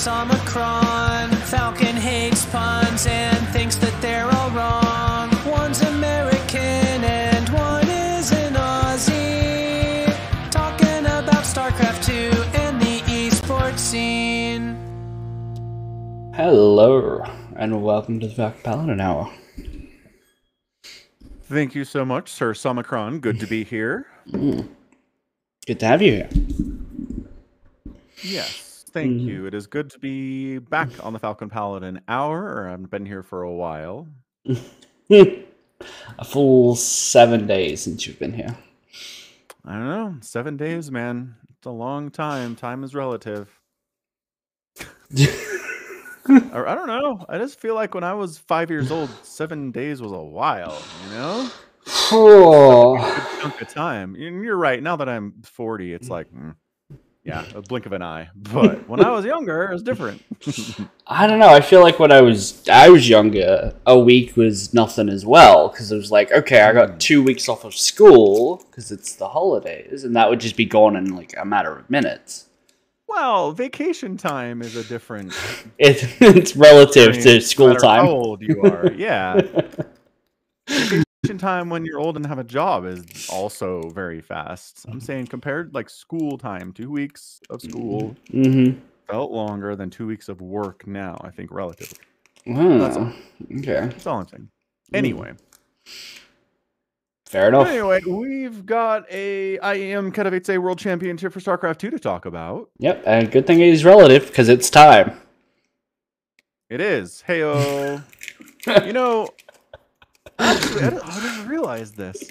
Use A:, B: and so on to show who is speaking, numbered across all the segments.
A: Omicron. Falcon hates puns and thinks that they're all wrong. One's American and one is an Aussie. Talking about StarCraft 2 and the esports scene.
B: Hello, and welcome to the Falcon Paladin Hour.
C: Thank you so much, Sir Omicron. Good to be here.
B: Good to have you here.
C: Yes, thank you. It is good to be back on the Falcon Paladin Hour. I've been here for a while.
B: A full 7 days since you've been here.
C: I don't know. 7 days, man. It's a long time. Time is relative. I don't know. I just feel like when I was 5 years old, 7 days was a while, you know?
B: Oh.
C: Like a good chunk of time. And you're right. Now that I'm 40, it's like, yeah, a blink of an eye. But when I was younger, it was different.
B: I don't know. I feel like when I was younger, a week was nothing as well. Because it was like, okay, I got 2 weeks off of school because it's the holidays. And that would just be gone in like a matter of minutes.
C: Well, vacation time is a different...
B: It's relative to school time.
C: How old you are, yeah. Vacation time when you're old and have a job is also very fast. I'm saying compared like school time, 2 weeks of school felt longer than 2 weeks of work now, I think, relatively. That's all.
B: Okay.
C: That's all I'm saying. Anyway.
B: Fair enough.
C: Anyway, we've got a IEM Katowice World Championship for StarCraft 2 to talk about.
B: Yep, and good thing it is relative, because it's time.
C: It is. Heyo. You know, actually, I didn't realize this.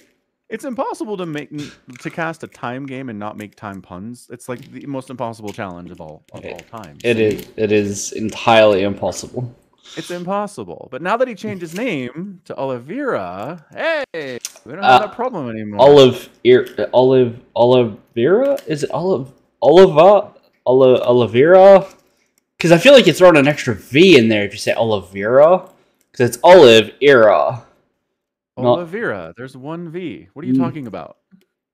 C: It's impossible to cast a time game and not make time puns. It's like the most impossible challenge of all time.
B: It is entirely impossible.
C: It's impossible. But now that he changed his name to Oliveira, hey, we don't have that problem anymore.
B: Oliveira? Is it Oliveira? Because I feel like you're throwing an extra V in there if you say Oliveira. Because it's Oliveira.
C: Oliveira. There's one V. What are you talking about?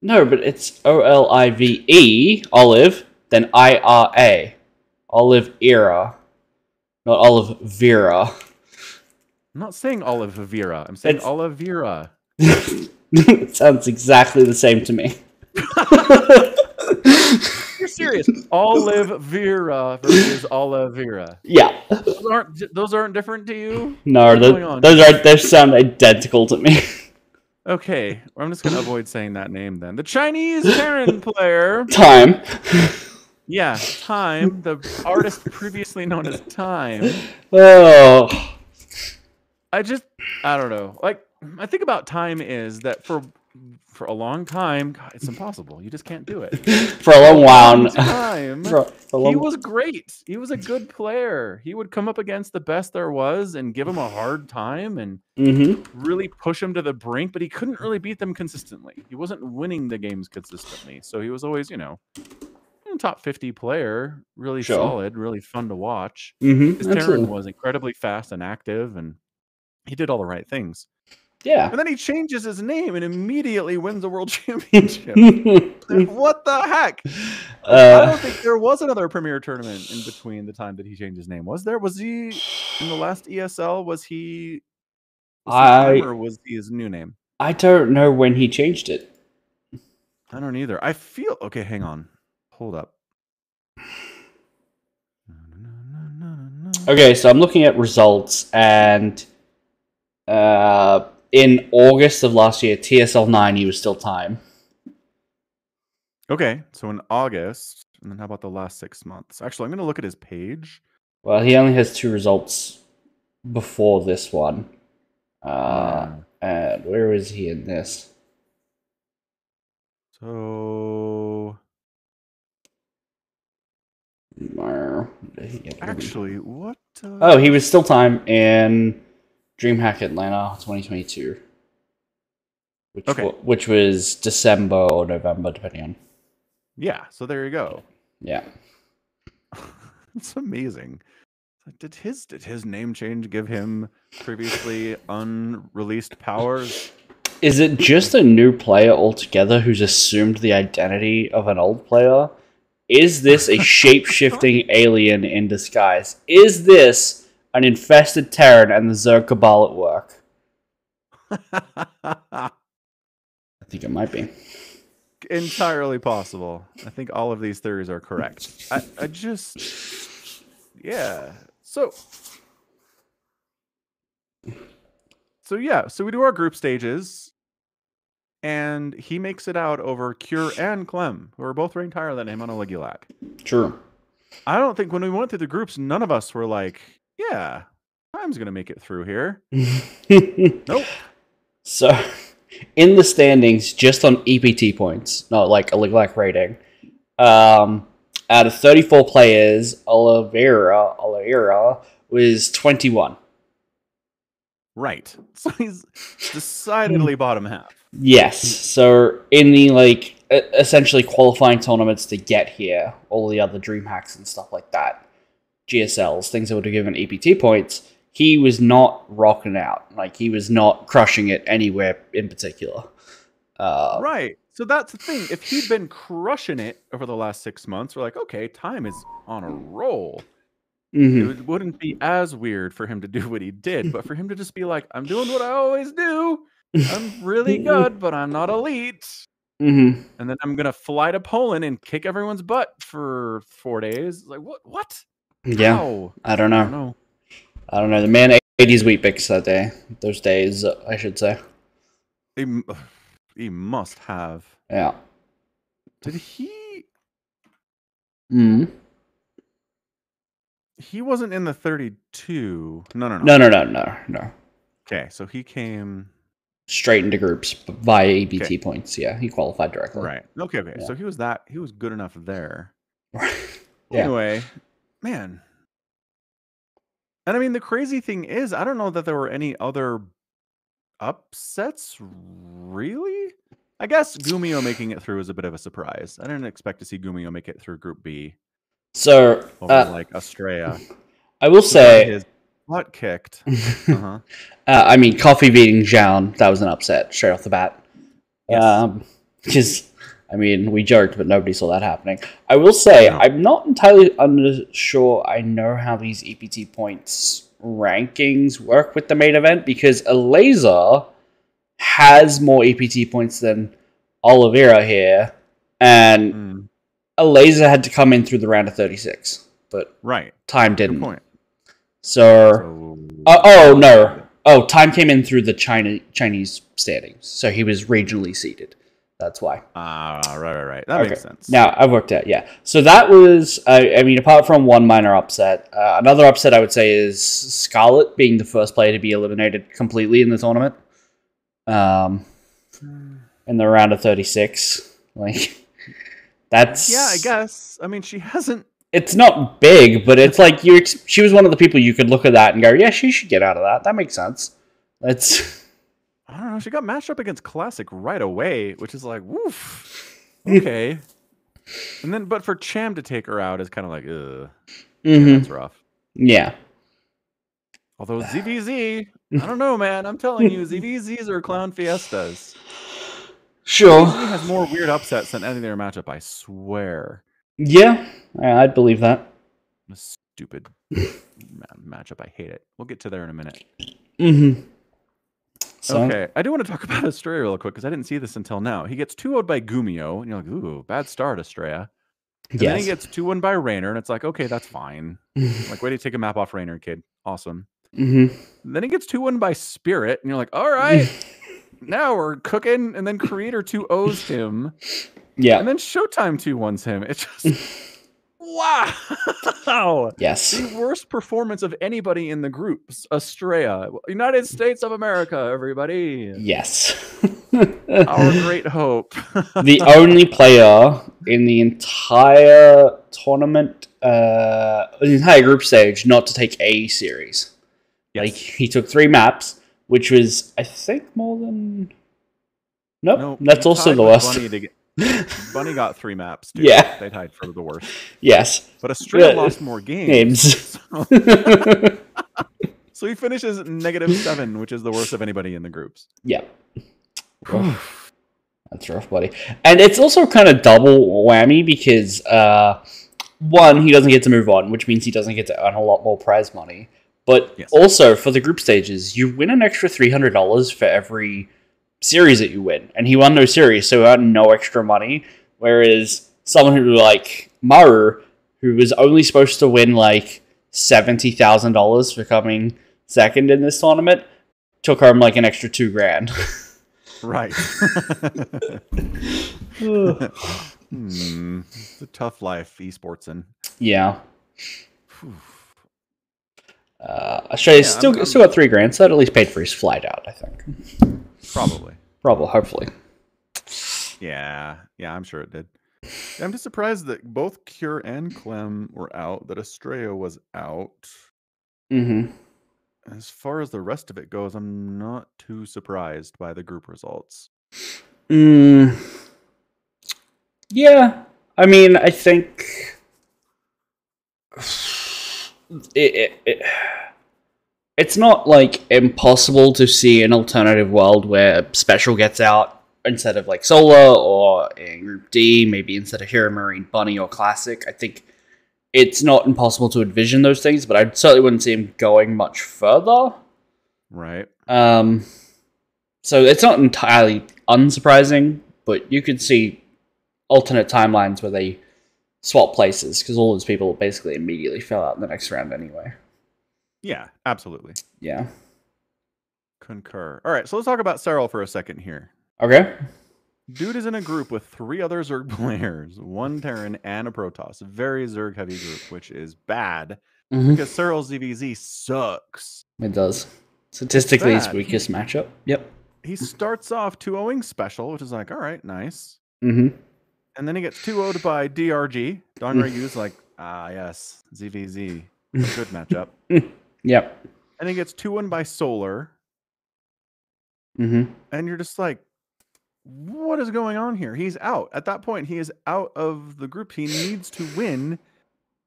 B: No, but it's Olive, Olive, then IRA. Oliveira. Not Oliveira.
C: I'm not saying Oliveira. I'm saying Oliveira.
B: It sounds exactly the same to me.
C: You're serious? Oliveira versus Oliveira.
B: Yeah.
C: Those aren't different to you?
B: No, those sound identical to me.
C: Okay, I'm just gonna avoid saying that name then. The Chinese Terran player.
B: Time.
C: Yeah, Time, the artist previously known as Time.
B: Oh.
C: I don't know. Like, I think about Time is that for a long time, God, it's impossible. You just can't do it.
B: For a long while.
C: Time, he was great. He was a good player. He would come up against the best there was and give him a hard time and really push him to the brink, but he couldn't really beat them consistently. He wasn't winning the games consistently. So he was always, top 50 player, really solid, really fun to watch. His Terran was incredibly fast and active, and he did all the right things.
B: Yeah.
C: And then he changes his name and immediately wins a world championship. What the heck? I don't think there was another premier tournament in between the time that he changed his name. Was there? Was he in the last ESL? Was he or was he his new name?
B: I don't know when he changed it.
C: I don't either. I feel okay, hang on. Hold up.
B: Okay, so I'm looking at results, and in August of last year, TSL 9, he was still Time.
C: Okay, so in August, and then how about the last 6 months? Actually, I'm going to look at his page.
B: Well, he only has 2 results before this one. And where is he in this?
C: So... Actually, what?
B: Oh, he was still Time in DreamHack Atlanta 2022, which was December or November, depending on.
C: Yeah, so there you go.
B: Yeah,
C: it's amazing. Did his name change give him previously unreleased powers?
B: Is it just a new player altogether who's assumed the identity of an old player? Is this a shape-shifting alien in disguise? Is this an infested Terran and the Zerg Cabal at work? I think it might be.
C: Entirely possible. I think all of these theories are correct. I just... Yeah. So we do our group stages, and he makes it out over Cure and Clem, who are both ranked higher than him on Oligulac.
B: True.
C: I don't think when we went through the groups, none of us were like, yeah, Time's going to make it through here. Nope.
B: So, in the standings, just on EPT points, not like Oligulac rating, out of 34 players, Oliveira was 21.
C: Right. So he's decidedly bottom half.
B: Yes. So in the essentially qualifying tournaments to get here, all the other dream hacks and stuff like that, GSLs, things that would have given EPT points, he was not rocking out. Like, he was not crushing it anywhere in particular.
C: Right. So that's the thing. If he'd been crushing it over the last 6 months, we're like, okay, Time is on a roll. It wouldn't be as weird for him to do what he did, but for him to just be like, I'm doing what I always do. I'm really good, but I'm not elite. And then I'm going to fly to Poland and kick everyone's butt for 4 days. Like, what?
B: Yeah.
C: How?
B: I don't know. The man ate his Weet Bix that day. Those days, I should say.
C: He must have.
B: Yeah.
C: Did he? He wasn't in the 32. No. Okay, so he came
B: straight into groups via EBT points. Yeah, he qualified directly.
C: Right. Okay. Yeah. So he was good enough there.
B: Yeah.
C: Anyway, man. And I mean, the crazy thing is, I don't know that there were any other upsets, really. I guess Gumio making it through is a bit of a surprise. I didn't expect to see Gumio make it through Group B.
B: So,
C: over Estrella.
B: I will say,
C: his butt kicked.
B: I mean, Coffee beating Zhao, that was an upset straight off the bat.
C: Yes.
B: I mean, we joked, but nobody saw that happening. I will say, I'm not entirely sure I know how these EPT points rankings work with the main event, because Eliza has more EPT points than Oliveira here, and Eliza had to come in through the round of 36, but Time didn't.
C: Good point.
B: Time came in through the Chinese standings, so he was regionally seeded. That's why.
C: Right. That makes sense.
B: Now, I've worked out, yeah. So that was, I mean, apart from one minor upset, another upset I would say is Scarlet being the first player to be eliminated completely in the tournament. In the round of 36. That's...
C: Yeah, I guess. I mean, she hasn't...
B: It's not big, but it's like she was one of the people you could look at that and go, yeah, she should get out of that. That makes sense.
C: I don't know. She got matched up against Classic right away, which is like, woof. Okay. And then, but for Cham to take her out is kind of like, ugh. Yeah, that's rough.
B: Yeah.
C: Although ZVZ, I don't know, man. I'm telling you, ZVZs are clown fiestas.
B: Sure.
C: ZVZ has more weird upsets than any other matchup, I swear.
B: Yeah, I'd believe that.
C: A stupid matchup. I hate it. We'll get to there in a minute. So, okay, I do want to talk about Estrella real quick because I didn't see this until now. He gets 2-0'd by Gumio, and you're like, ooh, bad start, Estrella. And then he gets 2-1 by Raynor, and it's like, okay, that's fine. Like, way to take a map off Raynor, kid. Awesome. Then he gets 2-1 by Spirit, and you're like, all right, now we're cooking. And then Creator 2-0's him.
B: Yeah.
C: And then Showtime 2-1's him. It's just... Wow!
B: Yes.
C: The worst performance of anybody in the groups. Estrella. United States of America, everybody.
B: Yes.
C: Our great hope.
B: The only player in the entire tournament, the entire group stage, not to take a series. Yes. Like, he took 3 maps, which was, I think, more than... Nope, that's also the worst.
C: Bunny got 3 maps, dude.
B: Yeah.
C: They tied for the worst.
B: Yes.
C: But Estrella lost more games. So he finishes -7, which is the worst of anybody in the groups.
B: Yeah. That's rough, buddy. And it's also kind of double whammy because, one, he doesn't get to move on, which means he doesn't get to earn a lot more prize money. But also, for the group stages, you win an extra $300 for every series that you win. And he won no series, so he earned no extra money. Whereas someone who, like, Maru, who was only supposed to win, like, $70,000 for coming second in this tournament, took home, like, an extra $2,000.
C: Right. It's a tough life, esports in.
B: Yeah. Australia's still got $3,000, so that at least paid for his flight out, I think.
C: Probably, hopefully. Yeah, I'm sure it did. I'm just surprised that both Cure and Clem were out, that Estrella was out.
B: Mm-hmm.
C: As far as the rest of it goes, I'm not too surprised by the group results.
B: Yeah. I mean, I think it's not, like, impossible to see an alternative world where Special gets out instead of, like, Solar, or in Group D, maybe instead of Hero, Marine, Bunny, or Classic. I think it's not impossible to envision those things, but I certainly wouldn't see him going much further.
C: Right.
B: So it's not entirely unsurprising, but you could see alternate timelines where they swap places, because all those people basically immediately fell out in the next round anyway.
C: Yeah, absolutely.
B: Yeah.
C: Concur. All right, so let's talk about Cyril for a second here.
B: Okay.
C: Dude is in a group with 3 other Zerg players, 1 Terran and a Protoss. Very Zerg heavy group, which is bad because Cyril's ZVZ sucks.
B: It does. Statistically, his weakest matchup. Yep.
C: He starts off 2-0ing Special, which is like, all right, nice.
B: Mm-hmm.
C: And then he gets 2-0'd by DRG. Dong Ryu's like, yes, ZVZ. Good matchup.
B: Yep.
C: And he gets 2-1 by Solar.
B: Mm-hmm.
C: And you're just like, what is going on here? He's out. At that point, he is out of the group. He needs to win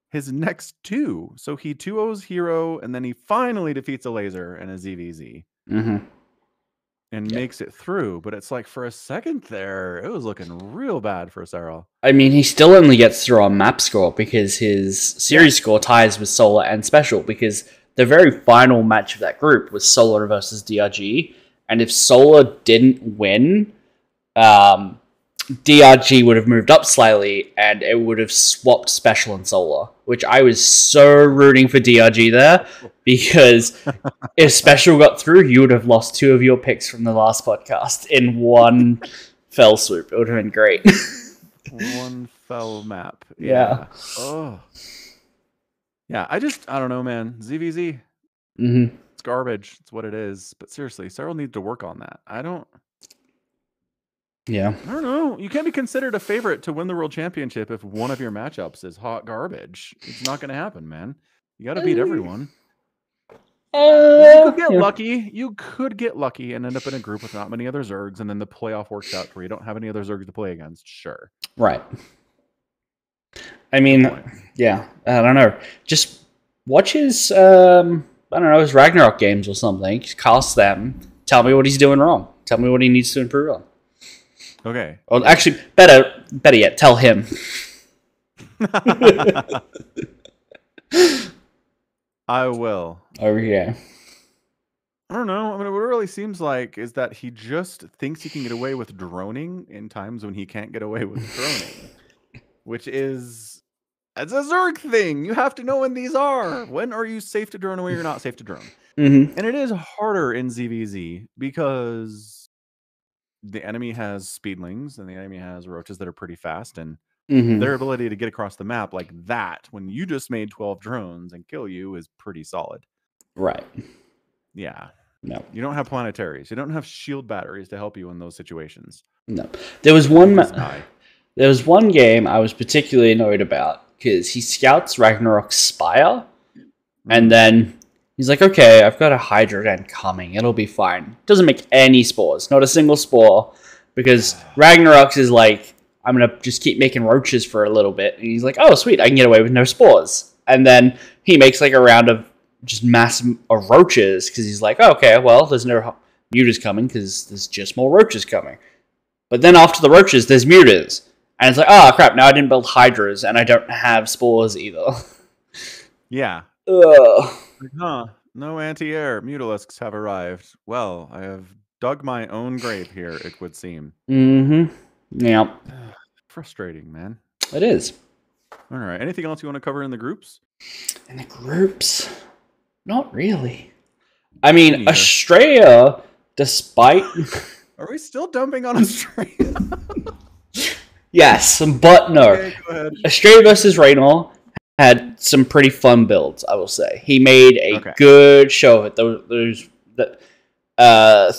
C: his next 2. So he 2-0s Hero, and then he finally defeats a Laser and a ZVZ.
B: Mm-hmm.
C: And makes it through. But it's like, for a second there, it was looking real bad for Cyril.
B: I mean, he still only gets through on map score because his series score ties with Solar and Special, because the very final match of that group was Solar versus DRG. And if Solar didn't win, DRG would have moved up slightly, and it would have swapped Special and Solar, which I was so rooting for DRG there, because if Special got through, you would have lost 2 of your picks from the last podcast in one fell swoop. It would have been great.
C: One fell map.
B: Yeah.
C: Oh. Yeah, I don't know, man. ZVZ.
B: Mm-hmm.
C: It's garbage. It's what it is. But seriously, Cyril needs to work on that. I don't know. You can't be considered a favorite to win the world championship if one of your matchups is hot garbage. It's not going to happen, man. You got to beat everyone. You could get lucky. You could get lucky and end up in a group with not many other Zergs, and then the playoff works out where you don't have any other Zergs to play against. Sure.
B: Right. I mean, yeah. I don't know. Just watch his, his Ragnarok games or something. Just cast them. Tell me what he's doing wrong. Tell me what he needs to improve on.
C: Okay.
B: Well, actually, better yet, tell him.
C: I will.
B: Over here.
C: I don't know. I mean, what it really seems like is that he just thinks he can get away with droning in times when he can't get away with droning. Which is... It's a Zerg thing. You have to know when these are. When are you safe to drone and when you're not safe to drone?
B: Mm-hmm.
C: And it is harder in ZVZ because the enemy has speedlings and the enemy has roaches that are pretty fast, and their ability to get across the map like that when you just made 12 drones and kill you is pretty solid.
B: Right.
C: Yeah.
B: No.
C: You don't have planetaries. You don't have shield batteries to help you in those situations.
B: No. There was one game I was particularly annoyed about because he scouts Ragnarok's Spire, and then he's like, okay, I've got a Hydra Den coming. It'll be fine. Doesn't make any spores. Not a single spore. Because Ragnarok's is like, I'm going to just keep making roaches for a little bit. And he's like, oh, sweet, I can get away with no spores. And then he makes like a round of just mass of roaches because he's like, oh, okay, well, there's no mutas coming because there's just more roaches coming. But then after the roaches, there's mutas. And it's like, oh crap, now I didn't build hydras and I don't have spores either.
C: Yeah.
B: Ugh.
C: Huh. No anti-air mutalisks have arrived. Well, I have dug my own grave here, it would seem.
B: Mm-hmm. Yeah.
C: Frustrating, man.
B: It is.
C: All right. Anything else you want to cover in the groups?
B: In the groups? Not really. I mean, Australia, despite...
C: Are we still dumping on Australia?
B: Yes, but no.
C: Okay, go ahead.
B: Australia versus Raynor had some pretty fun builds, I will say. He made a good show of it. Those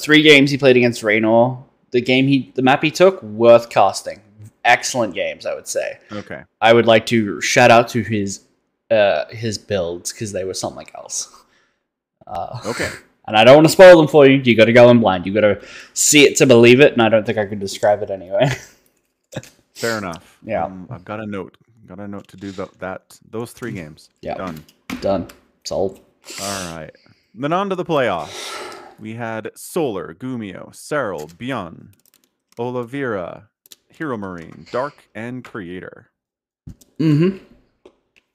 B: 3 games he played against Raynor. The map he took, worth casting. Excellent games, I would say.
C: Okay.
B: I would like to shout out to his builds because they were something else.
C: Okay.
B: And I don't want to spoil them for you. You got to go in blind. You got to see it to believe it, and I don't think I could describe it anyway.
C: Fair enough.
B: Yeah.
C: I've got a note. Got a note to do those 3 games.
B: Yeah. Done. Sold.
C: All right. Then on to the playoffs. We had Solar, Gumio, Serral, Bjorn, Olivera, Hero Marine, Dark, and Creator.
B: Mm-hmm.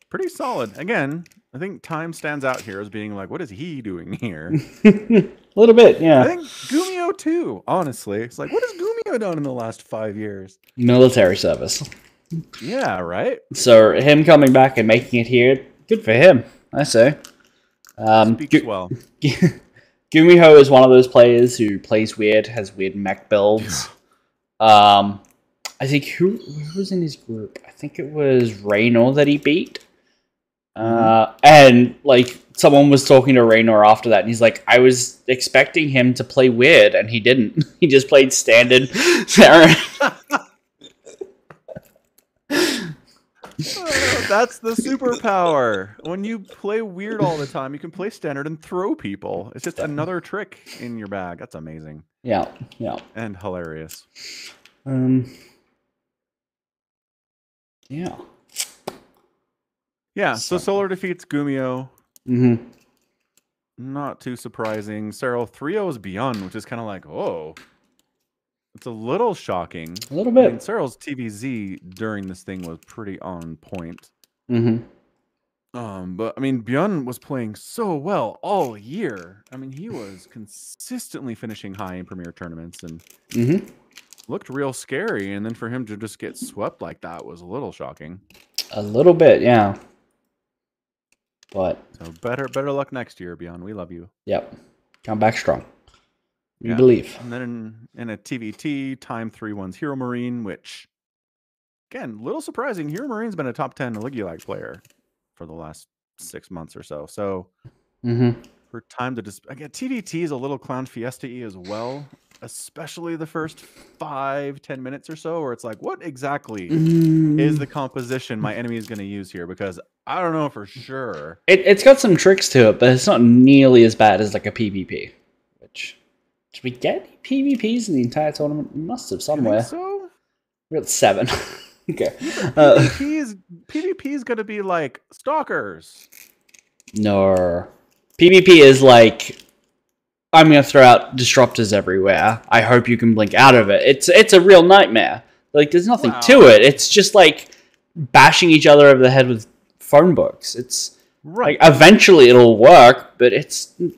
C: Pretty solid. Again, I think Time stands out here as being like, what is he doing here?
B: A little bit, yeah.
C: I think Gumio too, honestly. It's like, what has Gumio done in the last 5 years?
B: Military service.
C: Yeah, right?
B: So him coming back and making it here, good for him, I say.
C: Speaks well.
B: Gumiho is one of those players who plays weird, has weird mech builds. I think who was in his group? I think it was Raynor that he beat. And like someone was talking to Raynor after that, and he's like, I was expecting him to play weird, and he didn't. He just played standard.
C: That's the superpower. When you play weird all the time, you can play standard and throw people. It's just another trick in your bag. That's amazing.
B: Yeah.
C: And hilarious.
B: Yeah.
C: Yeah, so Solar defeats Gumio.
B: Mm-hmm.
C: Not too surprising. Serral 3-0's Beyond, which is kind of like, oh. It's a little shocking.
B: A little bit.
C: I mean, Serral's TVZ during this thing was pretty on point.
B: Mm-hmm.
C: But I mean, Bjorn was playing so well all year. I mean, he was consistently finishing high in premier tournaments and looked real scary. And then for him to just get swept like that was a little shocking.
B: A little bit, yeah. But
C: so better luck next year, Bjorn. We love you.
B: Yep. Come back strong. We believe.
C: And then in a TVT, Time 3-1's Hero Marine, which, again, little surprising. Hero Marine's been a top 10 Ligilag player for the last 6 months or so. So for Time to again, TVT is a little clown fiesta-y as well, especially the first 5-10 minutes or so, where it's like, what exactly is the composition my enemy is going to use here? Because I don't know for sure.
B: It's got some tricks to it, but it's not nearly as bad as like a PvP, which... Did we get PvPs in the entire tournament? We must have somewhere.
C: I think so?
B: We got 7. Okay.
C: PvP is going to be like stalkers.
B: No. PvP is like, I'm going to throw out disruptors everywhere. I hope you can blink out of it. It's a real nightmare. Like, there's nothing to it. It's just like bashing each other over the head with phone books. It's like, eventually it'll work, but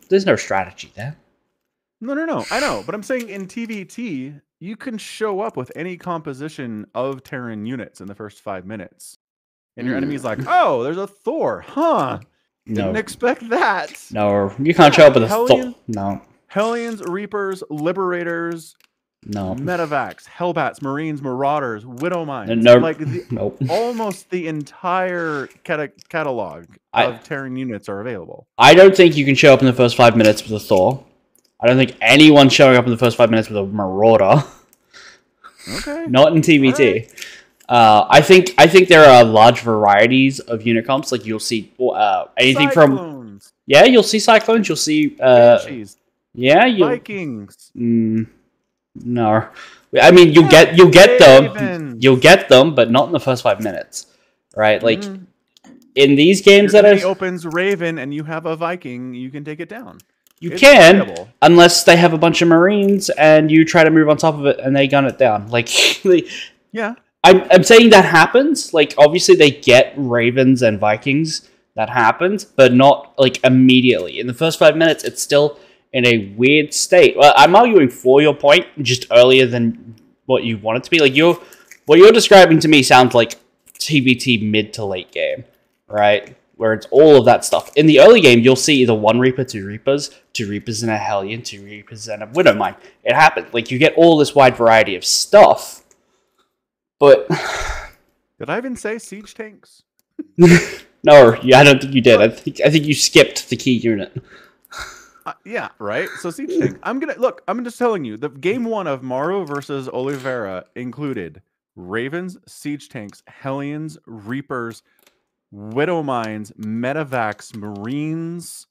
B: there's no strategy there.
C: No. I know, but I'm saying in TVT, you can show up with any composition of Terran units in the first 5 minutes. And your enemy's like, oh, there's a Thor, huh? Didn't expect that.
B: No, you can't show up with a Thor. No.
C: Hellions, Reapers, Liberators, Metavacs, Hellbats, Marines, Marauders, Widowmines. Almost the entire catalog of Terran units are available.
B: I don't think you can show up in the first 5 minutes with a Thor. I don't think anyone's showing up in the first 5 minutes with a Marauder.
C: Okay.
B: Not in TVT. I think there are large varieties of unit comps. Like you'll see anything from you'll see Cyclones. You'll see
C: Vikings.
B: No, I mean you'll get them. You'll get them, but not in the first 5 minutes, right? Like in these games
C: opens Raven and you have a Viking, you can take it down.
B: You can, unless they have a bunch of Marines and you try to move on top of it and they gun it down. Like,
C: yeah.
B: I'm saying that happens. Like, obviously they get Ravens and Vikings. That happens, but not, like, immediately. In the first 5 minutes, it's still in a weird state. Well, I'm arguing for your point, just earlier than what you want it to be. Like, what you're describing to me sounds like TBT mid to late game, right? Where it's all of that stuff. In the early game, you'll see either 1 Reaper, 2 Reapers, 2 Reapers and a Hellion, 2 Reapers and a Widowmine. It happens. Like, you get all this wide variety of stuff. But...
C: Did I even say siege tanks?
B: No, I don't think you did. I think you skipped the key unit.
C: Yeah, right? So siege tank. I'm just telling you, the game 1 of Maru versus Oliveira included Ravens, siege tanks, Hellions, Reapers, Widow Mines, Medivacs, Marines.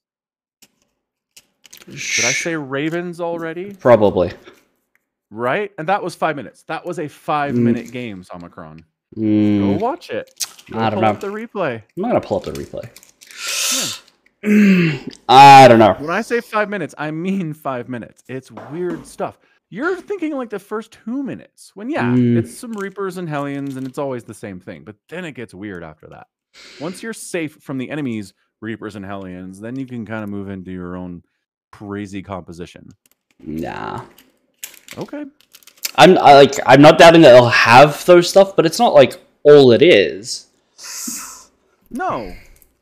C: Did I say Ravens already?
B: Probably.
C: Right? And that was 5 minutes. That was a 5-minute game, Omicron. Go watch it.
B: I don't know.
C: The replay.
B: I'm not going to pull up the replay. Yeah. I don't know.
C: When I say 5 minutes, I mean 5 minutes. It's weird stuff. You're thinking like the first 2 minutes. When, it's some Reapers and Hellions, and it's always the same thing. But then it gets weird after that. Once you're safe from the enemy's Reapers and Hellions, then you can kind of move into your own crazy composition.
B: Nah.
C: Okay.
B: I'm not doubting that they'll have those stuff, but it's not like all it is.
C: No.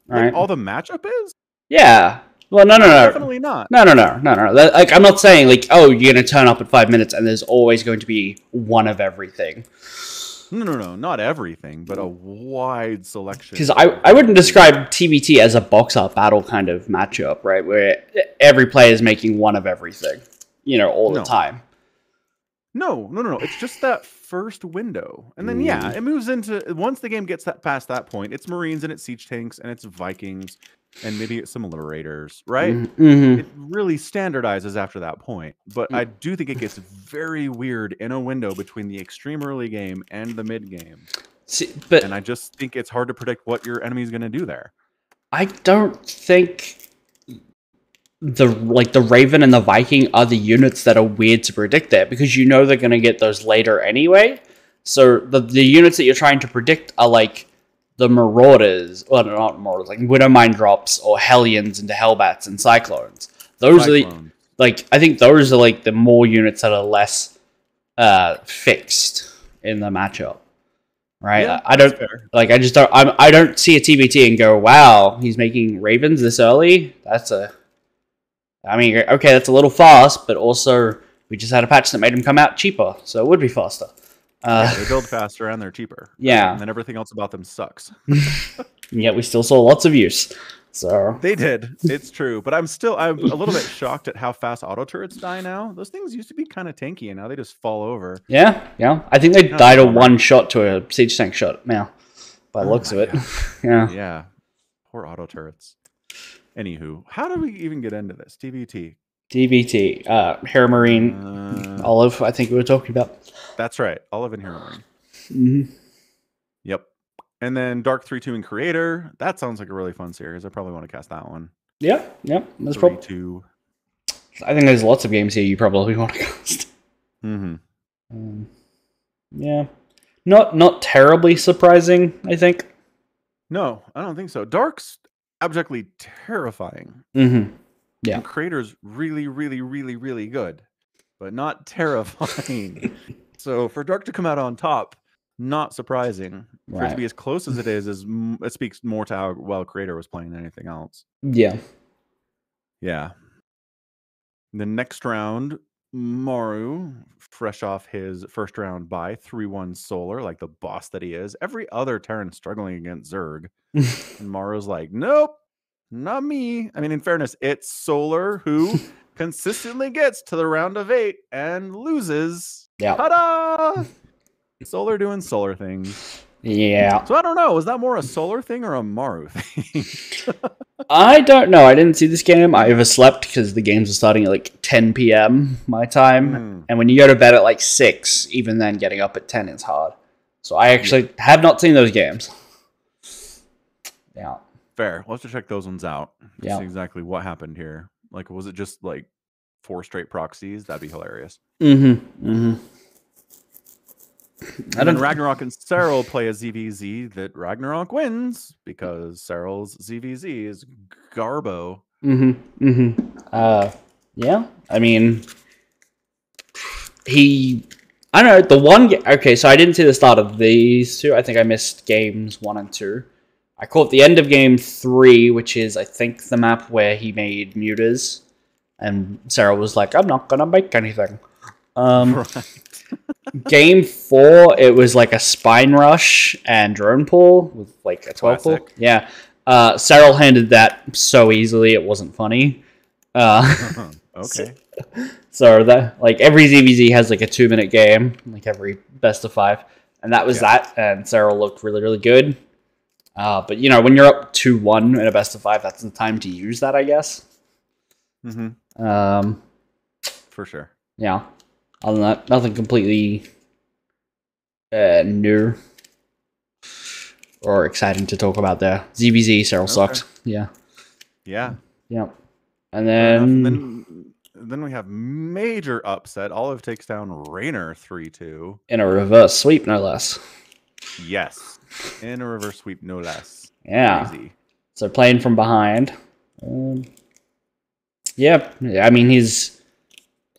B: Right.
C: Like all the matchup is?
B: Yeah. Well, no.
C: Definitely not.
B: No. Like, I'm not saying, like, oh, you're going to turn up at 5 minutes and there's always going to be one of everything.
C: No. Not everything, but a wide selection.
B: Because I wouldn't describe TBT as a box-up battle kind of matchup, right? Where every player is making one of everything, all the time.
C: No. It's just that first window. And then, it moves into... Once the game gets past that point, it's Marines and it's Siege Tanks and it's Vikings and maybe it's some Liberators, right?
B: Mm-hmm.
C: It really standardizes after that point. But I do think it gets very weird in a window between the extreme early game and the mid game. And I just think it's hard to predict what your enemy is going to do there.
B: I don't think... the Raven and the Viking are the units that are weird to predict there, because they're going to get those later anyway. So the units that you're trying to predict are like the Marauders, well, not Marauders, like Widowmine drops or Hellions into Hellbats and Cyclones. Those are I think those are like the more units that are less fixed in the matchup. Right?
C: Yeah,
B: I don't see a TBT and go, wow, he's making Ravens this early. That's a little fast, but also we just had a patch that made them come out cheaper, so it would be faster.
C: They build faster and they're cheaper.
B: Yeah.
C: And then everything else about them sucks.
B: Yet we still saw lots of use. So
C: they did. It's true. But I'm a little bit shocked at how fast auto turrets die now. Those things used to be kind of tanky, and now they just fall over.
B: Yeah. I think they died a one shot to a siege tank shot now, by the looks of it.
C: Yeah. Poor auto turrets. Anywho, how did we even get into this? TBT.
B: Hero Marine, Olive, I think we were talking about.
C: That's right. Olive and Hero Marine.
B: Mm-hmm.
C: Yep. And then Dark 3-2 and Creator. That sounds like a really fun series. I probably want to cast that one.
B: Yeah. That's
C: 3-2.
B: I think there's lots of games here you probably want to cast.
C: Mm-hmm.
B: Yeah. Not terribly surprising, I think.
C: No, I don't think so. Dark's abjectly terrifying.
B: Mm-hmm. Yeah.
C: And Creator's really, really, really, really good, but not terrifying. So for Dark to come out on top, not surprising. For it to be as close as it is it speaks more to how well Creator was playing than anything else.
B: Yeah.
C: The next round, Maru, fresh off his first round bye, 3-1 Solar, like the boss that he is. Every other Terran struggling against Zerg. And Maru's like, nope, not me. I mean, in fairness, it's Solar who consistently gets to the round of 8 and loses.
B: Yeah.
C: Ta-da! Solar doing Solar things.
B: Yeah.
C: So I don't know. Was that more a Solar thing or a Maru thing?
B: I don't know. I didn't see this game. I overslept because the games are starting at like 10 p.m. my time. And when you go to bed at like 6, even then getting up at 10 is hard. So I actually have not seen those games. Yeah.
C: Fair. We'll have to check those ones out.
B: Yeah.
C: See exactly what happened here. Like, was it just like 4 straight proxies? That'd be hilarious.
B: And
C: then Ragnarok and Serral play a ZVZ that Ragnarok wins because Serral's ZVZ is Garbo.
B: Yeah. I mean, I don't know, the one... Okay, so I didn't see the start of these two. I think I missed games 1 and 2. I caught the end of game 3, which is, I think, the map where he made mutas. And Serral was like, I'm not going to make anything.
C: Right.
B: Game 4, it was like a spine rush and drone pull with like a 12 pull. Yeah. Serral handed that so easily, it wasn't funny.
C: Okay.
B: So that, like, every ZVZ has like a 2-minute game, like every best of 5. And that was that. And Serral looked really, really good. But, you know, when you're up 2-1 in a best of 5, that's the time to use that, I guess.
C: For sure.
B: Yeah. Other than that, nothing completely new or exciting to talk about there. ZVZ, Serral sucked. Yeah.
C: Yeah.
B: Yeah. And then
C: we have major upset. Olive takes down Raynor 3-2.
B: In a reverse sweep, no less.
C: Yes. In a reverse sweep, no less.
B: Yeah.
C: Crazy.
B: So playing from behind. Yeah. I mean, his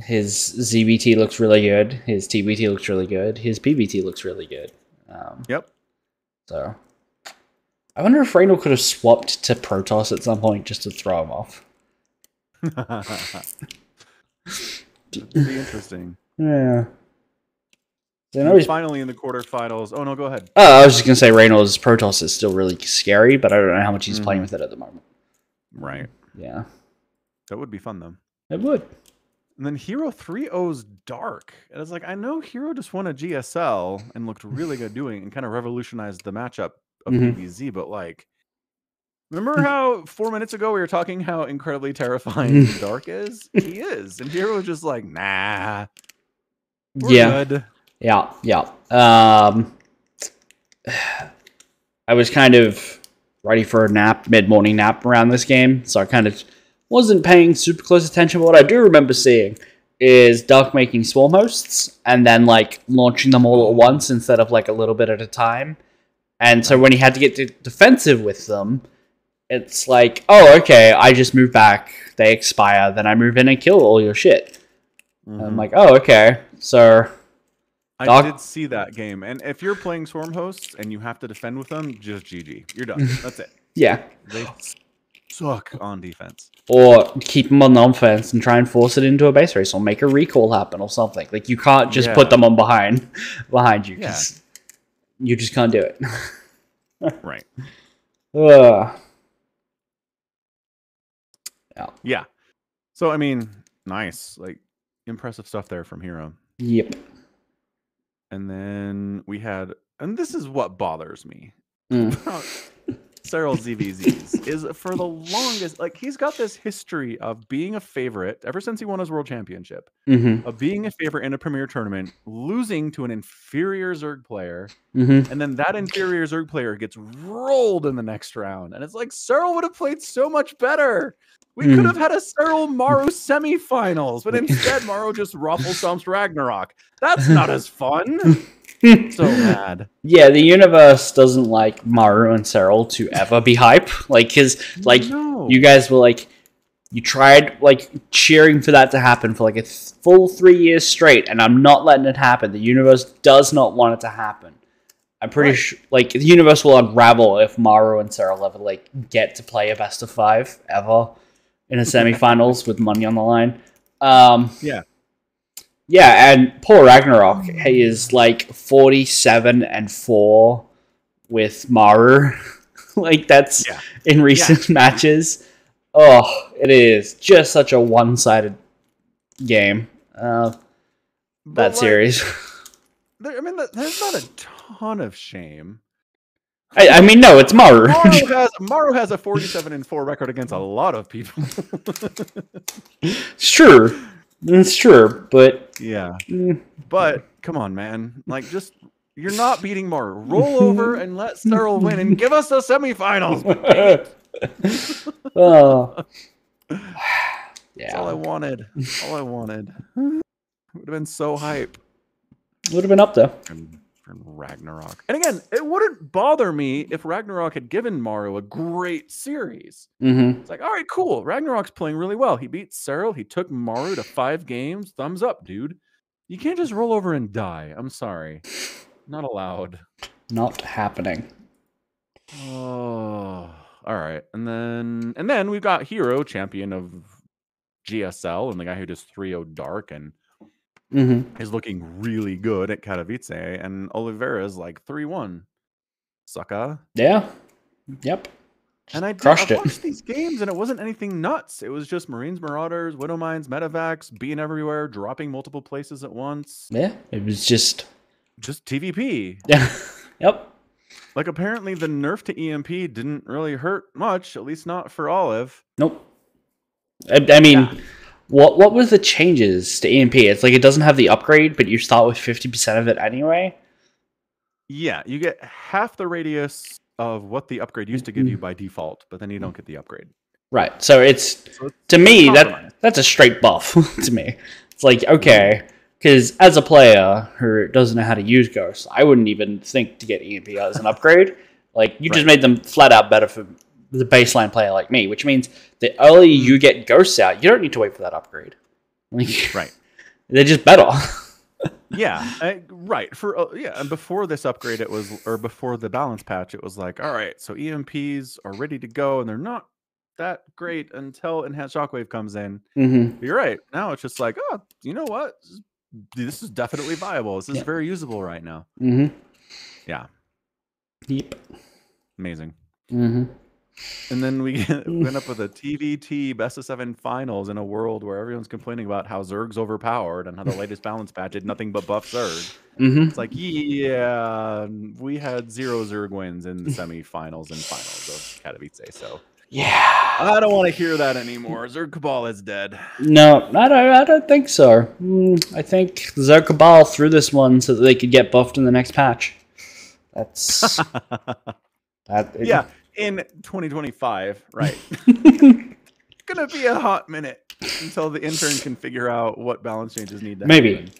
B: ZVT looks really good. His TBT looks really good. His PBT looks really good.
C: Yep.
B: So, I wonder if Raynor could have swapped to Protoss at some point just to throw him off.
C: It'd be interesting.
B: Yeah.
C: Finally in the quarterfinals. Oh, no, go ahead.
B: I was just going to say Reynor's Protoss is still really scary, but I don't know how much he's playing with it at the moment.
C: Right.
B: Yeah.
C: That would be fun, though.
B: It would.
C: And then Hero 3-0's Dark. And it's like, I know Hero just won a GSL and looked really good doing it and kind of revolutionized the matchup of PvZ, but like, remember how 4 minutes ago we were talking how incredibly terrifying Dark is? He is. And Hero was just like, nah. We're good.
B: Yeah. I was kind of ready for a nap, mid-morning nap around this game, so I kind of wasn't paying super close attention. But what I do remember seeing is Dark making swarm hosts and then like launching them all at once instead of like a little bit at a time. And so when he had to get defensive with them, it's like, oh, okay, I just move back, they expire, then I move in and kill all your shit. I'm like, oh, okay, so...
C: I did see that game, and if you're playing Swarm Hosts and you have to defend with them, just GG. You're done. That's it.
B: Yeah.
C: They suck on defense.
B: Or keep them on the offense and try and force it into a base race, or make a recall happen or something. Like, you can't just put them on behind you, because you just can't do it.
C: Right.
B: Yeah.
C: So, I mean, nice. Like, impressive stuff there from Hero.
B: Yep.
C: And then we had, and this is what bothers me about Serral ZVZs, is for the longest, like, he's got this history of being a favorite ever since he won his world championship, of being a favorite in a premier tournament, losing to an inferior Zerg player, and then that inferior Zerg player gets rolled in the next round. And it's like, Serral would have played so much better. We could have had a Serral Maru semifinals, but instead Maru just ruffle stomps Ragnarok. That's not as fun. So mad.
B: Yeah, the universe doesn't like Maru and Serral to ever be hype. Like, you guys were like, you tried like cheering for that to happen for like a full 3 years straight, and I'm not letting it happen. The universe does not want it to happen. I'm pretty sure, like, the universe will unravel if Maru and Serral ever like get to play a best of 5 ever in a semifinals with money on the line. Yeah, and poor Ragnarok, he is like 47-4 with Maru. Like, that's in recent matches. Oh, it is just such a one-sided game. That series.
C: I mean, there's not a ton of shame.
B: I mean, no, it's Maru.
C: Maru has a 47-4 record against a lot of people.
B: It's true. It's true, but...
C: Yeah. But, come on, man. Like, just... You're not beating Maru. Roll over and let Serral win and give us the semifinals. That's all I wanted. All I wanted. Would have been so hype.
B: Would have been up there.
C: And Ragnarok. And again, it wouldn't bother me if Ragnarok had given Mario a great series. It's like, all right, cool. Ragnarok's playing really well. He beat Cyril. He took Mario to 5 games. Thumbs up, dude. You can't just roll over and die. I'm sorry. Not allowed.
B: Not happening.
C: Oh, all right. And then we've got Hero, champion of GSL, and the guy who does 3-0 Dark and is looking really good at Katowice, and Oliveira is like 3-1. Sucker.
B: Yeah. Yep.
C: And I watched these games, and it wasn't anything nuts. It was just Marines, Marauders, Widow Mines, Medivacs, being everywhere, dropping multiple places at once.
B: Yeah, it was just
C: TVP.
B: Yeah. Yep.
C: Like, apparently the nerf to EMP didn't really hurt much, at least not for Olive.
B: Nope. I mean, what were the changes to EMP? It's like it doesn't have the upgrade, but you start with 50% of it anyway. Yeah,
C: you get half the radius of what the upgrade used to give you by default, but then you don't get the upgrade.
B: Right. So it's to me that's a straight buff to me. It's like, okay, because as a player who doesn't know how to use ghosts, I wouldn't even think to get EMP as an upgrade. Like, you just made them flat out better for the baseline player like me, which means the earlier you get ghosts out, you don't need to wait for that upgrade. Like,
C: right.
B: They're just better.
C: Yeah, right. And before this upgrade, before the balance patch, it was like, all right, so EMPs are ready to go, and they're not that great until Enhanced Shockwave comes in. But you're right. Now it's just like, oh, you know what? This is definitely viable. This is very usable right now. Yeah.
B: Yep.
C: Amazing. And then we went up with a TVT best of 7 finals in a world where everyone's complaining about how Zerg's overpowered and how the latest balance patch did nothing but buff Zerg. It's like, yeah, we had 0 Zerg wins in the semifinals and finals of Katowice. So
B: yeah,
C: I don't want to hear that anymore. Zerg Cabal is dead.
B: No, I don't think so. I think Zerg Cabal threw this one so that they could get buffed in the next patch. That's
C: yeah. In 2025, right? Gonna be a hot minute until the intern can figure out what balance changes need to happen.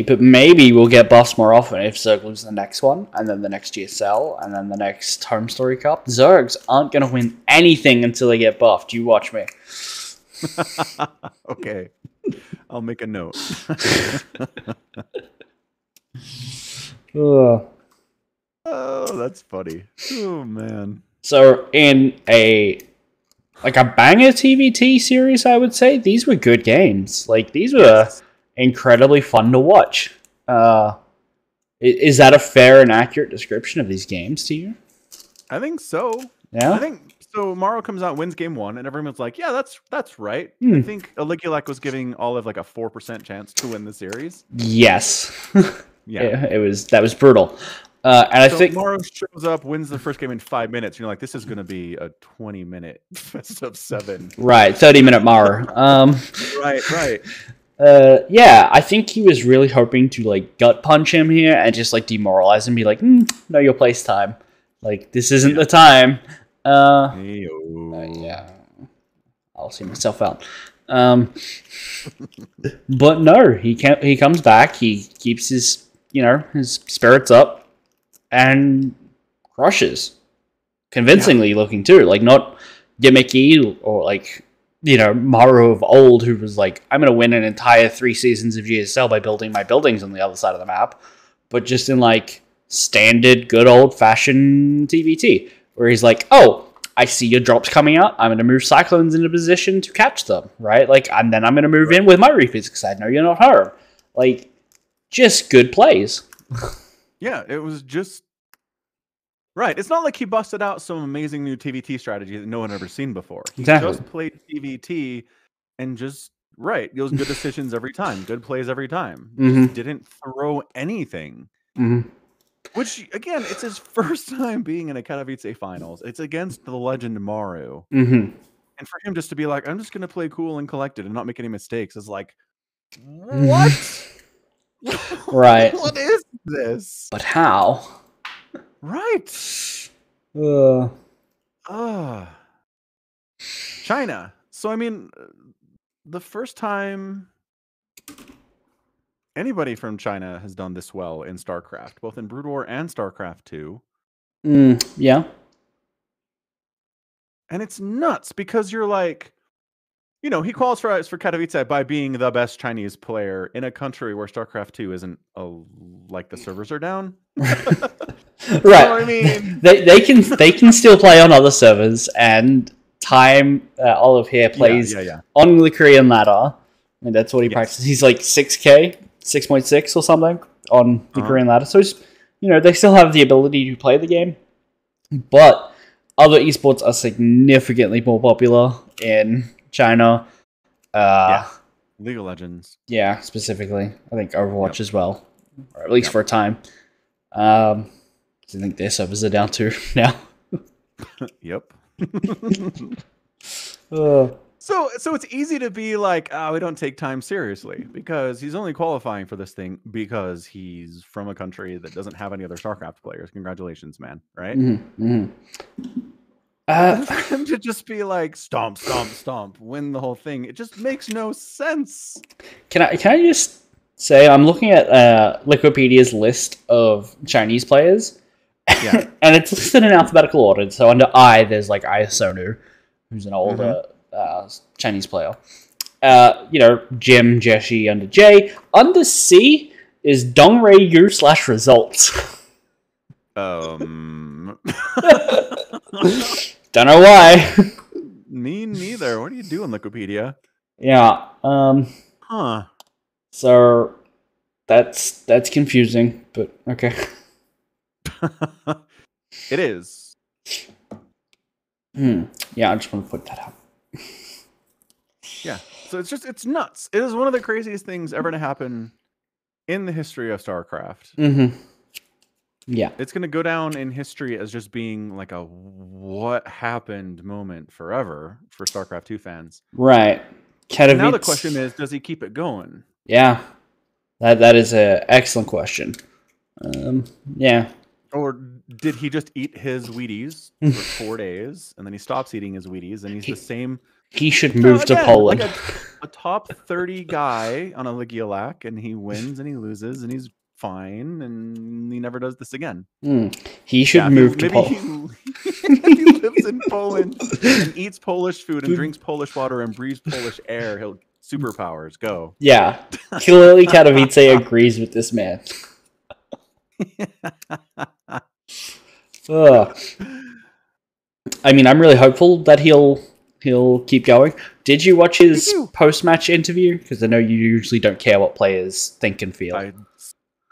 B: But maybe we'll get buffs more often if Zerg loses the next one, and then the next GSL, and then the next Home Story Cup. Zergs aren't gonna win anything until they get buffed. You watch me.
C: Okay, I'll make a note. Oh, that's funny. Oh man.
B: So in a banger TVT series, I would say these were good games. Like, these were incredibly fun to watch. Is that a fair and accurate description of these games to you?
C: I think so.
B: Yeah.
C: I think so. Mario comes out, wins game 1, and everyone's like, "Yeah, that's right." I think Aligulak was giving Olive like a 4% chance to win the series.
B: Yes.
C: Yeah.
B: That was brutal. And I think
C: Mario shows up, wins the first game in 5 minutes. You're like, this is going to be a 20-minute best of 7.
B: Right, 30-minute Mario.
C: Right.
B: Yeah, I think he was really hoping to like gut punch him here and just like demoralize him, be like, "No, your place time. Like, this isn't the time." Yeah, I'll see myself out. But no, he comes back. He keeps his spirits up. And crushes. Convincingly looking too. Like, not gimmicky or like, Mario of old who was like, I'm going to win an entire 3 seasons of GSL by building my buildings on the other side of the map. But just in like standard good old fashioned TVT. Where he's like, oh, I see your drops coming out. I'm going to move Cyclones into position to catch them. Right? Like, and then I'm going to move in with my Reapers because I know you're not home. Like, just good plays.
C: Yeah, it was just right. It's not like he busted out some amazing new TVT strategy that no one had ever seen before. He just played TVT and just those good decisions every time, good plays every time. Just didn't throw anything. Which again, it's his first time being in a Katowice finals. It's against the legend Maru, and for him just to be like, I'm just gonna play cool and collected and not make any mistakes is like, what?
B: Right.
C: What is this?
B: But how?
C: Right. China. So I mean, the first time anybody from China has done this well in StarCraft, both in Brood War and StarCraft 2.
B: Yeah.
C: And it's nuts because you're like, you know, he qualifies for Katowice by being the best Chinese player in a country where StarCraft 2 isn't like the servers are down.
B: Right.
C: You know what I mean?
B: They can still play on other servers, and Time Olive here plays on the Korean ladder. And that's what he practices. He's like 6K, 6.6 or something on the Korean ladder. So, you know, they still have the ability to play the game. But other esports are significantly more popular in China.
C: League of Legends.
B: Yeah, specifically. I think Overwatch as well. Or at least for a time. I think their servers are down too now.
C: Yep. So it's easy to be like, we don't take Time seriously because he's only qualifying for this thing because he's from a country that doesn't have any other StarCraft players. Congratulations, man! Right? For him to just be like, stomp, stomp, stomp, win the whole thing, it just makes no sense.
B: Can I just say I'm looking at Wikipedia's list of Chinese players, and it's listed in alphabetical order. So under I, there's like Ayasonu, who's an older Chinese player. You know, Jim, Jeshi under J. Under C is Dongray Yu / results. Don't know why.
C: Me neither. What are you doing, Wikipedia?
B: Yeah. So that's confusing, but okay.
C: It is.
B: Yeah, I just want to put that out.
C: Yeah. So it's nuts. It is one of the craziest things ever to happen in the history of StarCraft.
B: Yeah.
C: It's going to go down in history as just being like a what happened moment forever for StarCraft 2 fans.
B: Right.
C: Now the question is, does he keep it going?
B: Yeah. That is an excellent question. Yeah.
C: Or did he just eat his Wheaties for 4 days and then he stops eating his Wheaties and he's the same?
B: He should move to Poland.
C: Like a top 30 guy on a Legiolac, and he wins and he loses and he's fine and he never does this again.
B: He should move to Poland.
C: He lives in Poland and eats Polish food and drinks Polish water and breathes Polish air. He'll superpowers go.
B: Yeah. Clearly Katowice agrees with this man. I mean, I'm really hopeful that he'll keep going. Did you watch his post-match interview? Because I know you usually don't care what players think and feel.
C: I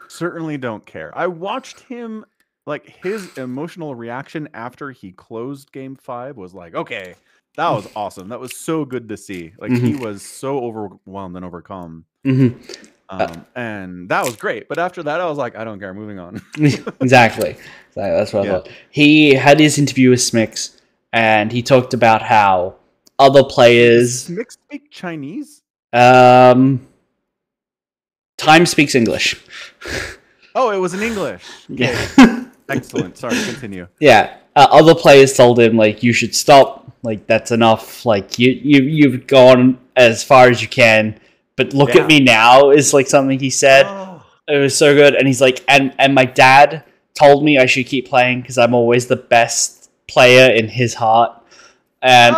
C: certainly don't care. I watched him, like, his emotional reaction after he closed Game 5 was like, okay, that was awesome. That was so good to see. Like, he was so overwhelmed and overcome. And that was great. But after that, I was like, I don't care. Moving on.
B: Exactly. That's what I thought. He had his interview with Smix, and he talked about how other players...
C: Does Smix speak Chinese?
B: Time speaks English.
C: Oh, it was in English.
B: Yeah.
C: Excellent. Sorry, continue.
B: Yeah. Other players told him, like, you should stop. Like, that's enough. Like, you've gone as far as you can. But look at me now is like something he said. It was so good. And he's like, and my dad told me I should keep playing because I'm always the best player in his heart. And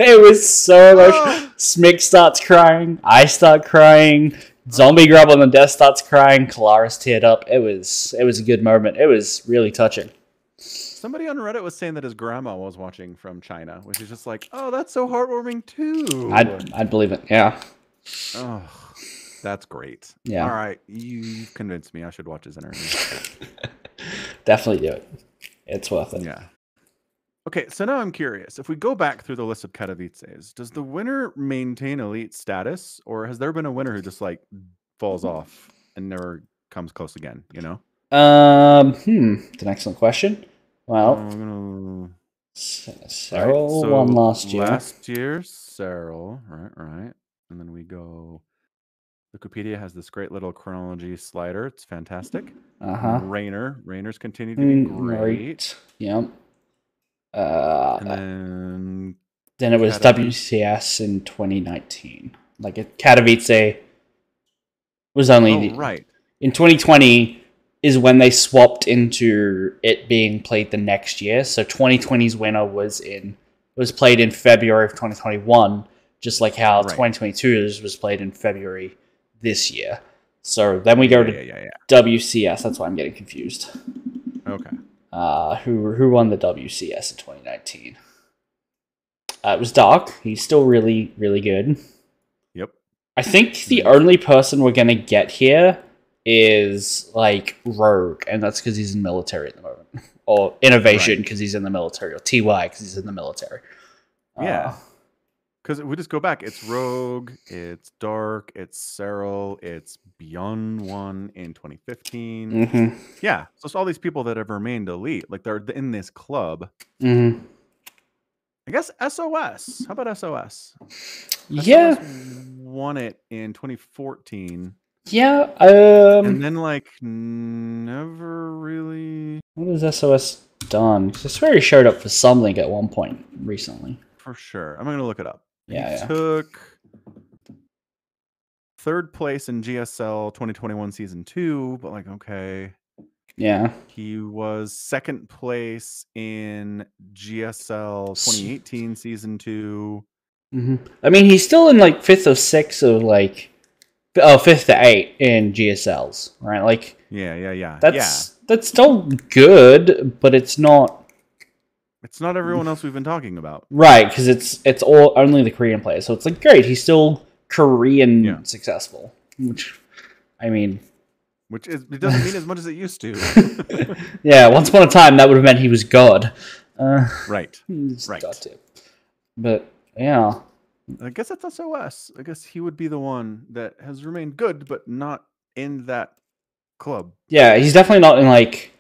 B: it was so emotional. Smig starts crying. I start crying. Zombie Grub on the desk starts crying. Kalaris teared up. It was a good moment. It was really touching.
C: Somebody on Reddit was saying that his grandma was watching from China, which is just like, oh, that's so heartwarming too.
B: I'd believe it. Yeah.
C: Oh, that's great.
B: Yeah.
C: All right. You've convinced me I should watch his interview.
B: Definitely do it. It's worth it.
C: Yeah. Okay, so now I'm curious. If we go back through the list of Katowices, does the winner maintain elite status, or has there been a winner who just like falls off and never comes close again, you know?
B: It's an excellent question. Well, Cyril won last year.
C: Last year, Cyril. Right. And then we go... Wikipedia has this great little chronology slider. It's fantastic. Raynor's continued to be great.
B: Yep.
C: And
B: then it was WCS in 2019. Like Katowice was only
C: right.
B: In 2020 is when they swapped into it being played the next year. So 2020's winner was played in February of 2021, just like how 2022's was played in February this year. So then we go to WCS. That's why I'm getting confused.
C: Okay.
B: Who won the WCS in 2019? It was Dark. He's still really, really good.
C: Yep.
B: I think the only person we're going to get here is like Rogue, and that's because he's in the military at the moment. Or Innovation because he's in the military. Or TY because he's in the military.
C: Yeah. Because we just go back. It's Rogue, it's Dark, it's Cyril, it's Beyond One in 2015.
B: Mm-hmm.
C: Yeah. So it's all these people that have remained elite. Like they're in this club.
B: Mm-hmm.
C: I guess SOS. How about SOS?
B: Yeah.
C: SOS won it in 2014.
B: Yeah.
C: And then like never really.
B: What has SOS done? Because I swear he showed up for something at one point recently.
C: For sure. I'm going to look it up.
B: Yeah.
C: He took 3rd place in GSL 2021 Season 2, but like, okay.
B: Yeah.
C: He was 2nd place in GSL 2018 Season 2.
B: Mm-hmm. I mean, he's still in like 5th or 6th of like... 5th to 8 in GSLs, right? Like...
C: Yeah.
B: That's still good, but it's not...
C: It's not everyone else we've been talking about.
B: Right, because it's all only the Korean players. So it's like, great, he's still Korean successful. Which, I mean...
C: it doesn't mean as much as it used to.
B: Yeah, once upon a time, that would have meant he was God.
C: Right.
B: God too. But, yeah.
C: I guess that's SOS. I guess he would be the one that has remained good, but not in that club.
B: Yeah, he's definitely not in, like...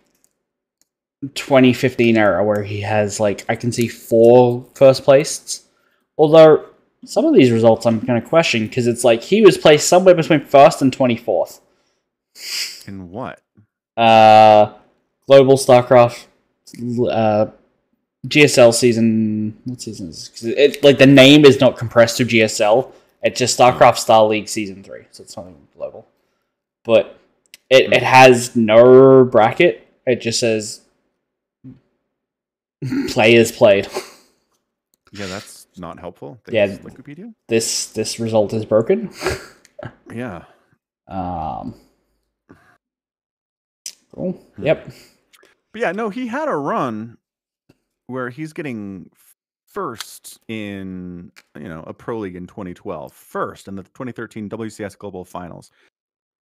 B: 2015 era where he has like I can see 4 first placed, although some of these results I'm going to question because it's like he was placed somewhere between 1st and 24th.
C: In what?
B: Global StarCraft, GSL season. What season is this? It like the name is not compressed to GSL. It's just StarCraft Star League Season 3, so it's not even global. But it has no bracket. It just says players played.
C: Yeah, that's not helpful.
B: Thanks,
C: Wikipedia.
B: This result is broken.
C: Yeah.
B: Cool. Yep.
C: But yeah, no, he had a run where he's getting first in a pro league in 2012, first in the 2013 WCS Global Finals,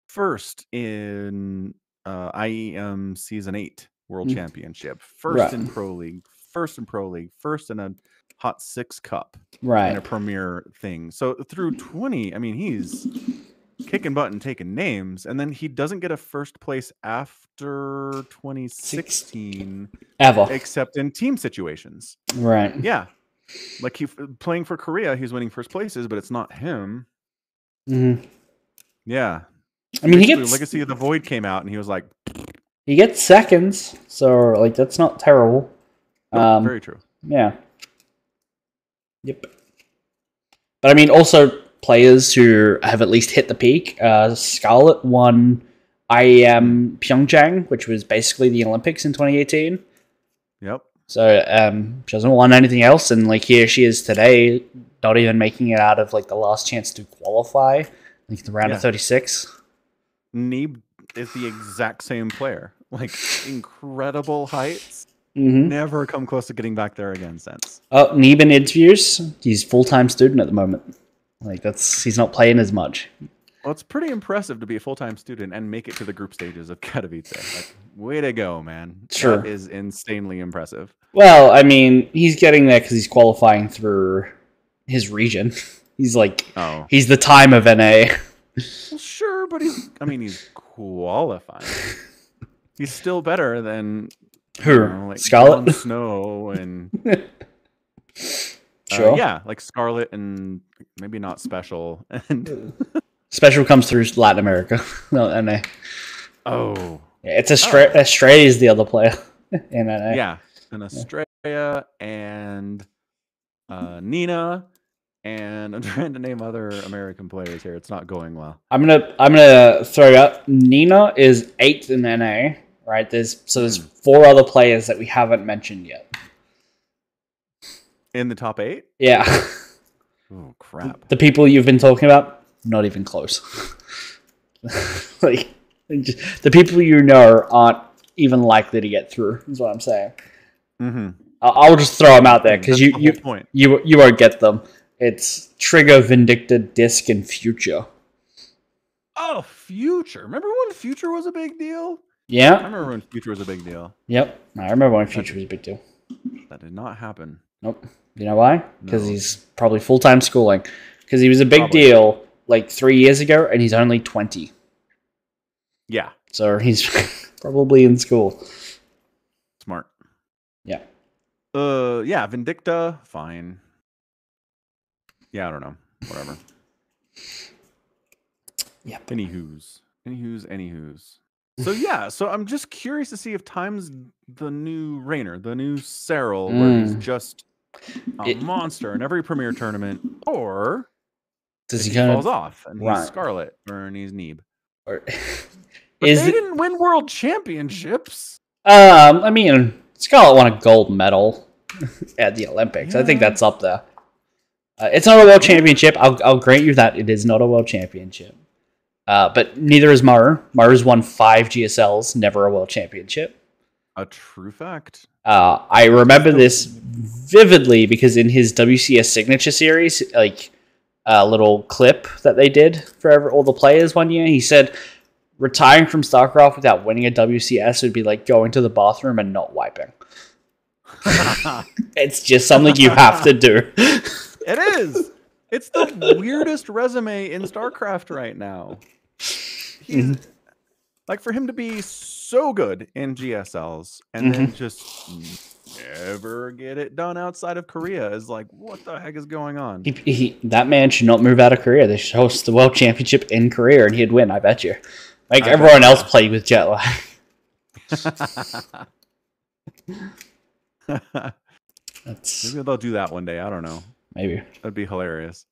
C: first in IEM Season 8 World Championship, first in Pro League, first in a Hot 6 Cup, in a Premier thing. So through 20, I mean, he's kicking butt and taking names, and then he doesn't get a first place after 2016
B: ever,
C: except in team situations.
B: Right.
C: Yeah. Like playing for Korea, he's winning first places, but it's not him.
B: Mm-hmm.
C: Yeah.
B: I mean, he gets
C: Legacy of the Void came out, and he was like,
B: he gets seconds, so like that's not terrible.
C: Very true.
B: Yeah. Yep. But I mean, also players who have at least hit the peak. Scarlet won IEM Pyeongchang, which was basically the Olympics in 2018.
C: Yep.
B: So she hasn't won anything else, and like here she is today, not even making it out of like the last chance to qualify, like the round of 36.
C: Neeb is the exact same player. Like incredible heights.
B: Mm-hmm.
C: Never come close to getting back there again since.
B: Neeb in interviews, he's full-time student at the moment. Like he's not playing as much.
C: Well, it's pretty impressive to be a full-time student and make it to the group stages of Katowice. Like, way to go, man.
B: Sure.
C: That is insanely impressive.
B: Well, I mean, he's getting there because he's qualifying through his region. He's like, he's the time of NA.
C: Well, sure, but he's qualifying. He's still better than like
B: Scarlet?
C: Snow and
B: sure.
C: Yeah, like Scarlet and maybe not Special. And
B: Special comes through Latin America, not NA.
C: Oh.
B: Yeah, it's Australia's the other player in NA.
C: Yeah, and Australia and Nina And I'm trying to name other American players here. It's not going well.
B: I'm gonna throw out Nina is 8th in NA, right? There's 4 other players that we haven't mentioned yet.
C: In the top 8?
B: Yeah.
C: Oh crap.
B: The people you've been talking about, not even close. Like the people you know aren't even likely to get through, is what I'm saying.
C: Mm-hmm.
B: I'll just throw them out there because you won't get them. It's Trigger, Vindicta, Disc, and Future.
C: Oh, Future! Remember when Future was a big deal?
B: Yeah,
C: I remember when Future was a big deal.
B: Yep, I remember when Future was a big deal.
C: That did not happen.
B: Nope. You know why? Because he's probably full-time schooling. Because he was a big deal like 3 years ago, and he's only 20.
C: Yeah.
B: So he's probably in school.
C: Smart.
B: Yeah.
C: Yeah, Vindicta, fine. Yeah, I don't know. Whatever.
B: Yeah.
C: Anywho's. So yeah, so I'm just curious to see if Time's the new Raynor, the new Serral, where he's just a monster in every Premier tournament, or
B: does he
C: falls off and he's Scarlet or he's Neeb.
B: Or
C: they didn't win world championships.
B: I mean, Scarlet won a gold medal at the Olympics. Yeah. I think that's up there. It's not a world championship. I'll grant you that it is not a world championship. But neither is Maru. Maru's won 5 GSLs, never a world championship.
C: A true fact.
B: I remember this vividly because in his WCS signature series, like a little clip that they did for all the players one year, he said retiring from StarCraft without winning a WCS would be like going to the bathroom and not wiping. It's just something you have to do.
C: It is. It's the weirdest resume in StarCraft right now. Like for him to be so good in GSLs and then just never get it done outside of Korea is like, what the heck is going on?
B: That man should not move out of Korea. They should host the World Championship in Korea and he'd win, I bet you. Like everyone else played with jet lag.
C: Maybe they'll do that one day. I don't know.
B: Maybe.
C: That'd be hilarious.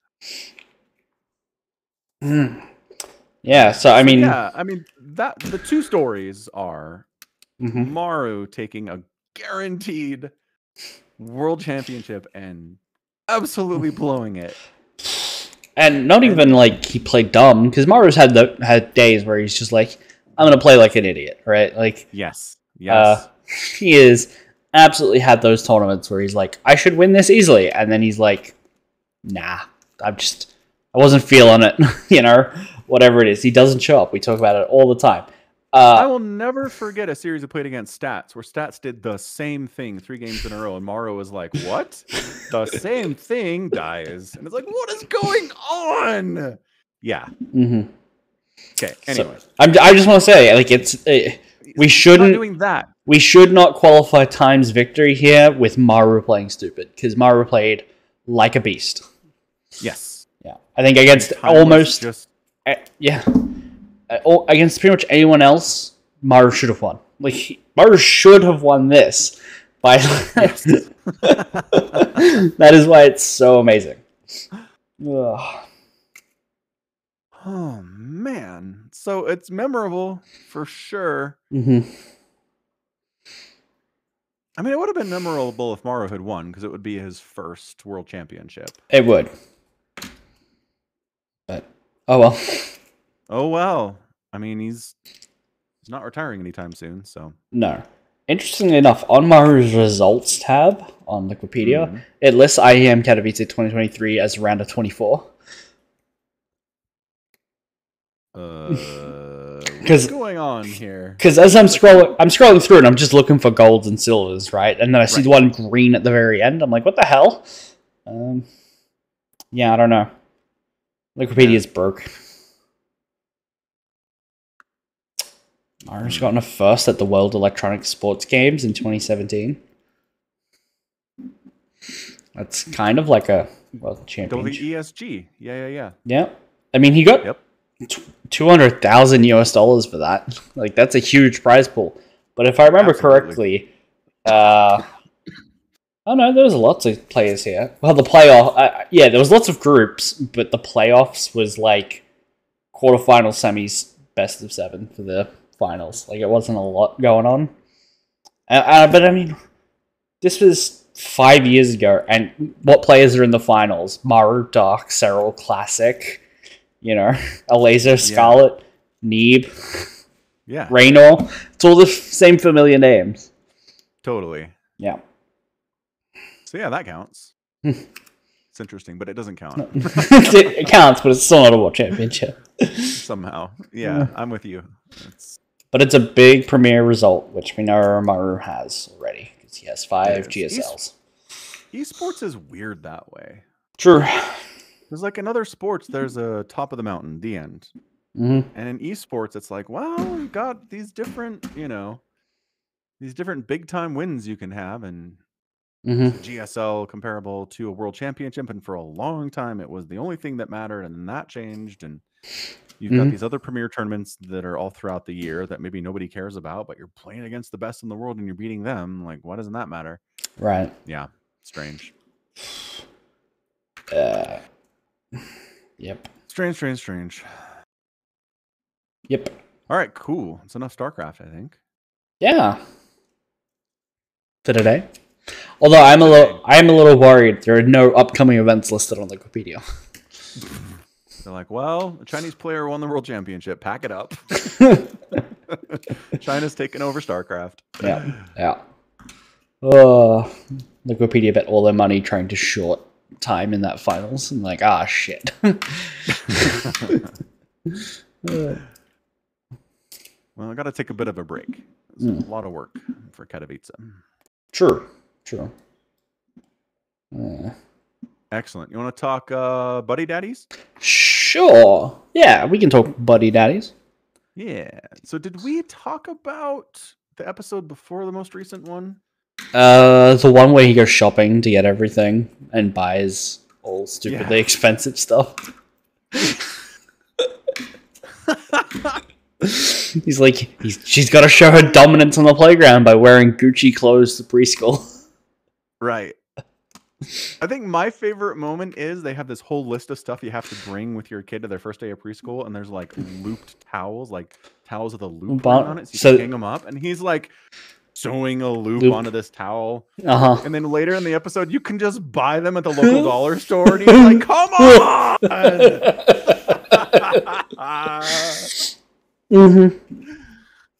B: Yeah, so I mean...
C: Yeah, I mean, the two stories are Maru taking a guaranteed world championship and absolutely blowing it.
B: And not even like he played dumb, because Maru's had days where he's just like, I'm going to play like an idiot, right? Like,
C: yes.
B: He is absolutely had those tournaments where he's like, I should win this easily. And then he's like, nah, I wasn't feeling it, you know, whatever it is. He doesn't show up. We talk about it all the time.
C: I will never forget a series I played against Stats where Stats did the same thing 3 games in a row. And Maru was like, what? The same thing dies. And it's like, what is going on? Yeah. Okay. Anyway,
B: so, I just want to say, like, we shouldn't
C: doing that.
B: We should not qualify Time's victory here with Maru playing stupid, because Maru played like a beast.
C: Yes.
B: Yeah. I think against almost against pretty much anyone else, Maru should have won. Like Maru should have won this by. That is why it's so amazing. Ugh.
C: Oh man, so it's memorable for sure. I mean, it would have been memorable if Maru had won, because it would be his first world championship.
B: It would. But oh well.
C: Oh well. I mean, he's not retiring anytime soon, so.
B: No. Interestingly enough, on Maru's results tab on Wikipedia, it lists IEM Katowice 2023 as round of 24.
C: What's going on here?
B: Because as I'm scrolling through and I'm just looking for golds and silvers, right? And then I see the one green at the very end. I'm like, what the hell? Yeah, I don't know. Wikipedia's broke. Maru's gotten a first at the World Electronic Sports Games in 2017. That's kind of like a world championship.
C: WESG. Yeah.
B: Yeah. I mean, he got $200,000 for that. Like, that's a huge prize pool. But if I remember correctly, Oh no, there was lots of players here. Well, the playoff, yeah, there was lots of groups, but the playoffs was like quarterfinal, semis, best of 7 for the finals. Like it wasn't a lot going on. But I mean, this was 5 years ago, and what players are in the finals? Maru, Dark, Serral, Classic, Alazer, Scarlet, Neeb, Raynor. It's all the same familiar names.
C: Totally.
B: Yeah.
C: So yeah, that counts. It's interesting, but it doesn't count.
B: It counts, but it's still not a world championship.
C: Somehow. Yeah, I'm with you.
B: But it's a big premier result, which we know Maru has already, because he has 5 GSLs.
C: Esports is weird that way.
B: True.
C: There's like in other sports, there's a top of the mountain, the end.
B: Mm-hmm.
C: And in esports, it's like, well, you got these different, these different big time wins you can have, and GSL comparable to a world championship, and for a long time it was the only thing that mattered, and then that changed, and you've got these other premier tournaments that are all throughout the year that maybe nobody cares about, but you're playing against the best in the world and you're beating them. Like, why doesn't that matter?
B: Right.
C: Yeah. Strange.
B: Yep.
C: Strange.
B: Yep.
C: All right, cool. It's enough StarCraft, I think.
B: Yeah. For today. Although I am a little worried. There are no upcoming events listed on Wikipedia.
C: They're like, well, a Chinese player won the world championship. Pack it up. China's taking over StarCraft.
B: Yeah. Wikipedia bet all their money trying to short time in that finals. And like, shit.
C: Well, I got to take a bit of a break. It's a lot of work for Katowice.
B: True.
C: Excellent. You want to talk buddy daddies?
B: Sure. Yeah, we can talk buddy daddies.
C: Yeah. So did we talk about the episode before the most recent one?
B: The one where he goes shopping to get everything and buys all stupidly expensive stuff. He's like, she's got to show her dominance on the playground by wearing Gucci clothes to preschool.
C: Right. I think my favorite moment is they have this whole list of stuff you have to bring with your kid to their first day of preschool, and there's like looped towels, like towels with a loop on it, so you can hang them up. And he's like sewing a loop onto this towel. And then later in the episode, you can just buy them at the local dollar store, and he's like, "Come on!"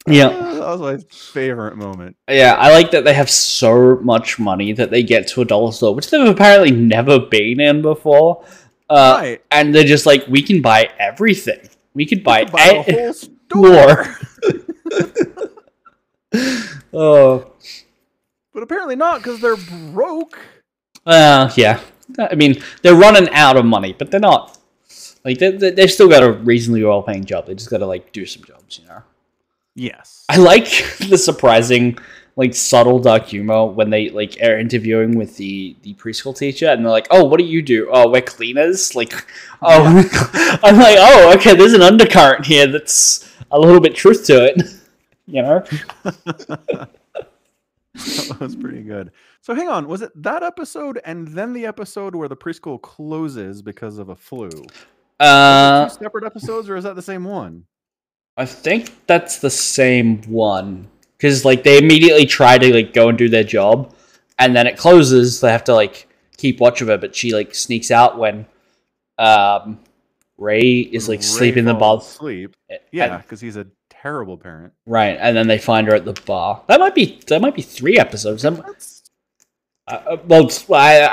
B: Yeah,
C: that was my favorite moment.
B: Yeah, I like that they have so much money that they get to a dollar store, which they've apparently never been in before. Right. And they're just like, we can buy everything. We could buy
C: a whole store. But apparently not, because they're broke.
B: Yeah. I mean, they're running out of money, but they're not. Like, they've still got a reasonably well-paying job. They just got to, do some jobs,
C: Yes.
B: I like the surprising, subtle dark humor when they, are interviewing with the preschool teacher, and they're like, oh, what do you do? Oh, we're cleaners? I'm like, oh, okay, there's an undercurrent here that's a little bit truth to it,
C: That was pretty good. So hang on, was it that episode and then the episode where the preschool closes because of a flu? Two separate episodes, or is that the same one?
B: I think that's the same one, because they immediately try to go and do their job, and then it closes. They have to keep watch of her, but she sneaks out when Ray is sleeping in the bar.
C: Yeah, because he's a terrible parent.
B: Right, and then they find her at the bar. That might be 3 episodes. I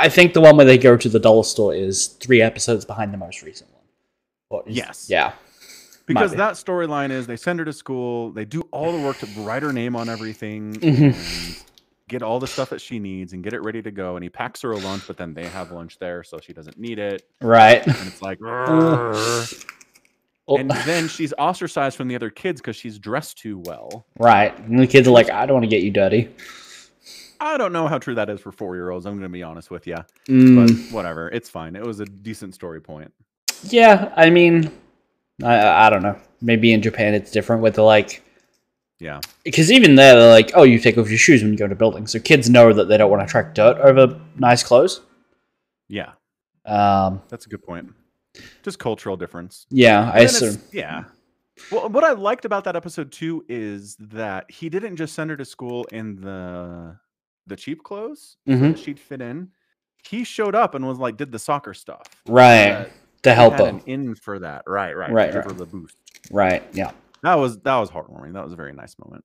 B: think the one where they go to the dollar store is 3 episodes behind the most recent one.
C: Yes.
B: Yeah.
C: Because that storyline is they send her to school, they do all the work to write her name on everything, and get all the stuff that she needs and get it ready to go. And he packs her a lunch, but then they have lunch there, so she doesn't need it.
B: Right.
C: And it's like, and then she's ostracized from the other kids because she's dressed too well.
B: Right. And the kids are like, I don't want to get you dirty.
C: I don't know how true that is for 4-year-olds. I'm going to be honest with you. But whatever. It's fine. It was a decent story point.
B: Yeah. I mean, I don't know. Maybe in Japan it's different with the
C: Yeah.
B: Because even there, they're like, oh, you take off your shoes when you go to buildings. So kids know that they don't want to track dirt over nice clothes.
C: Yeah. That's a good point. Just cultural difference.
B: Yeah, I assume.
C: Yeah. Well, what I liked about that episode too is that he didn't just send her to school in the cheap clothes so that she'd fit in. He showed up and was like, did the soccer stuff.
B: Right. To help
C: had
B: her.
C: an in for that. Right.
B: Right.
C: Give her the boost.
B: Right. Yeah.
C: That was heartwarming. That was a very nice moment.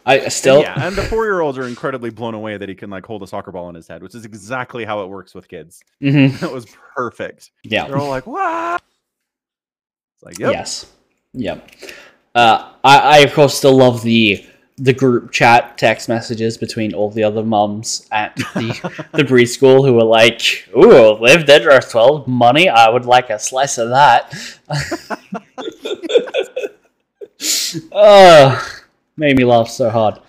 B: I still.
C: And the 4-year-olds are incredibly blown away that he can like hold a soccer ball in his head, which is exactly how it works with kids. That was perfect.
B: Yeah.
C: They're all like, "What?" It's like, yep.
B: Yes. Yep. I of course still love the group chat text messages between all the other mums at the preschool who were like, "Ooh, if they're dressed 12 money, I would like a slice of that." Made me laugh so hard.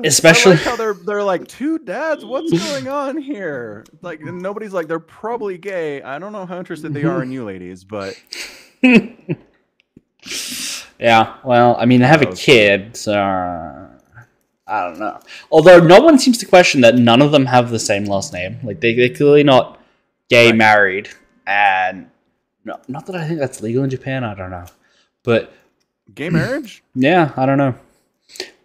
B: Especially
C: I like how they're like, 2 dads, what's going on here? Like, nobody's like, they're probably gay. I don't know how interested they are in you ladies, but
B: yeah, well, I mean, I have a kid, so I don't know. Although no one seems to question that none of them have the same last name. Like, they're clearly not gay married, and no, not that I think that's legal in Japan. I don't know, but
C: gay marriage?
B: Yeah, I don't know.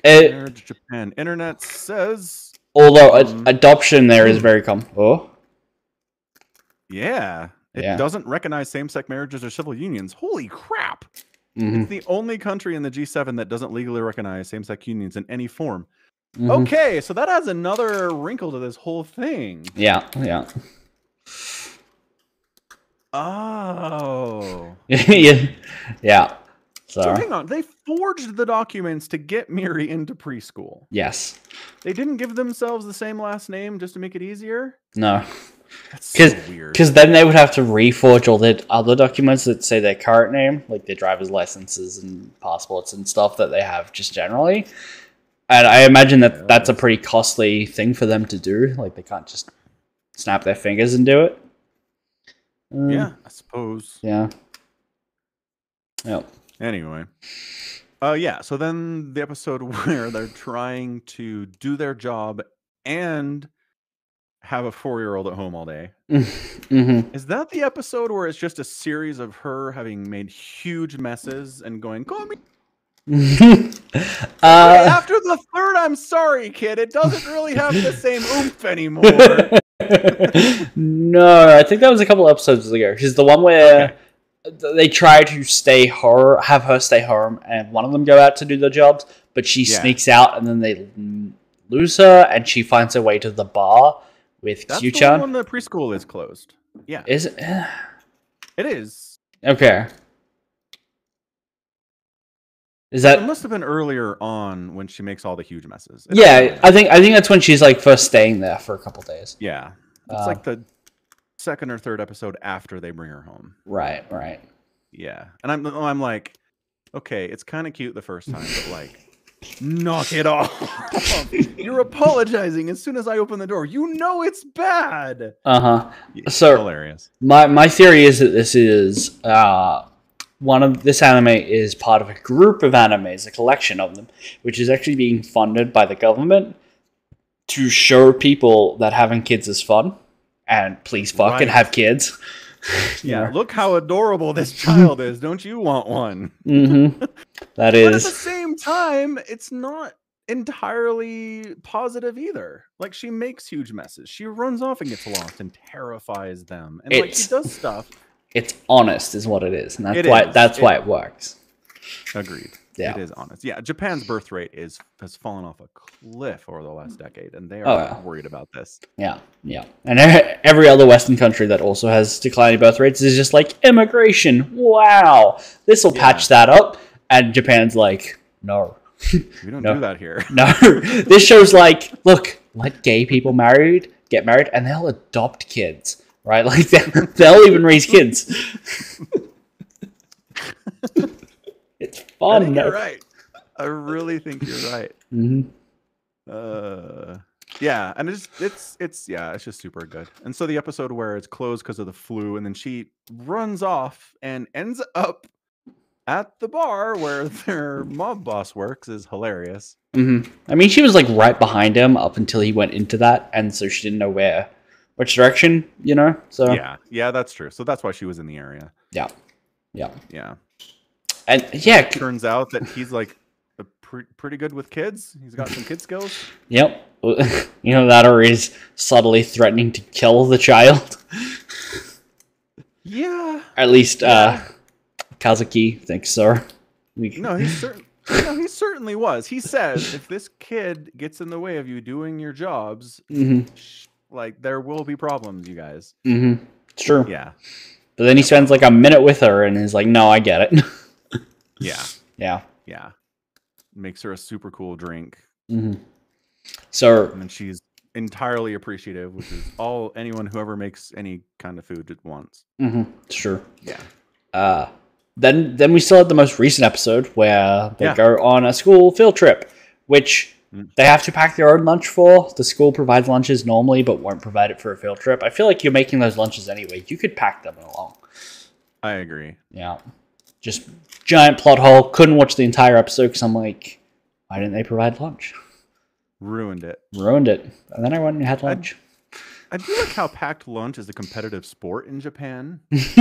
C: Marriage Japan. Internet says.
B: Although adoption there is very common. Oh.
C: Yeah. It doesn't recognize same-sex marriages or civil unions. Holy crap. It's the only country in the G7 that doesn't legally recognize same-sex unions in any form. Okay, so that adds another wrinkle to this whole thing.
B: Yeah.
C: Oh.
B: Yeah.
C: So hang on, they forged the documents to get Miri into preschool.
B: Yes.
C: They didn't give themselves the same last name just to make it easier?
B: No.
C: That's so weird.
B: Because then they would have to reforge all their other documents that say their current name, like their driver's licenses and passports and stuff that they have just generally. And I imagine that that's a pretty costly thing for them to do. Like, they can't just snap their fingers and do it.
C: Yeah, I suppose.
B: Yeah. Yep.
C: Anyway. Yeah, so then the episode where they're trying to do their job and have a 4-year-old at home all day. Is that the episode where it's just a series of her having made huge messes and going, call me? After the 3rd, I'm sorry, kid. It doesn't really have the same oomph anymore.
B: No, I think that was a couple episodes ago. Because the one where they try to have her stay home, and one of them go out to do their jobs, but she sneaks out, and then they lose her, and she finds her way to the bar with Q-chan.
C: That's the one when the preschool is closed. Yeah.
B: Is it?
C: It is.
B: Okay. Is that?
C: It must have been earlier on when she makes all the huge messes.
B: Yeah, I think that's when she's like first staying there for a couple days.
C: Yeah. It's like the 2nd or 3rd episode after they bring her home.
B: Right.
C: Yeah. And I'm like, okay, it's kind of cute the first time, but like, knock it off. You're apologizing as soon as I open the door. You know it's bad.
B: So
C: hilarious.
B: My theory is that this is this anime is part of a group of animes, a collection of them, which is actually being funded by the government to show people that having kids is fun, and please fuck and have kids.
C: Yeah, look how adorable this child is. Don't you want one?
B: That is.
C: But at the same time, it's not entirely positive either. Like, she makes huge messes. She runs off and gets lost and terrifies them. And like, she does stuff.
B: It's honest is what it is. And that's why it works.
C: Agreed.
B: Yeah.
C: It is honest. Yeah, Japan's birth rate has fallen off a cliff over the last decade, and they are worried about this.
B: Yeah. And every other Western country that also has declining birth rates is just like, immigration, wow, this will patch that up. And Japan's like, no.
C: We don't do that here.
B: No. This show's like, look, let gay people get married, and they'll adopt kids, right? Like, they'll even raise kids. It's fun.
C: I think you're right. I really think you're right. Yeah, and it's just super good. And so the episode where it's closed because of the flu, and then she runs off and ends up at the bar where their mob boss works is hilarious.
B: Mm-hmm. I mean, she was like right behind him up until he went into that, and so she didn't know which direction, So
C: yeah, that's true. So that's why she was in the area.
B: Yeah.
C: And
B: it
C: turns out that he's like pretty good with kids. He's got some kid skills.
B: Yep. That, or he's subtly threatening to kill the child.
C: Yeah.
B: At least Kazuki thinks so.
C: No, he certainly was. He says, if this kid gets in the way of you doing your jobs, like there will be problems, you guys.
B: Mm-hmm. It's true.
C: Yeah.
B: But then he spends like a minute with her and is like, no, I get it.
C: Yeah. Makes her a super cool drink.
B: Mm-hmm. So,
C: and then she's entirely appreciative, which is all anyone who ever makes any kind of food wants.
B: Mm-hmm. It's true.
C: Yeah.
B: Then we still had the most recent episode where they go on a school field trip, which they have to pack their own lunch for. The school provides lunches normally, but won't provide it for a field trip. I feel like you're making those lunches anyway. You could pack them along.
C: I agree.
B: Yeah. Just giant plot hole. Couldn't watch the entire episode because I'm like, why didn't they provide lunch?
C: Ruined it.
B: And then I went and had lunch.
C: I do like how packed lunch is a competitive sport in Japan. Because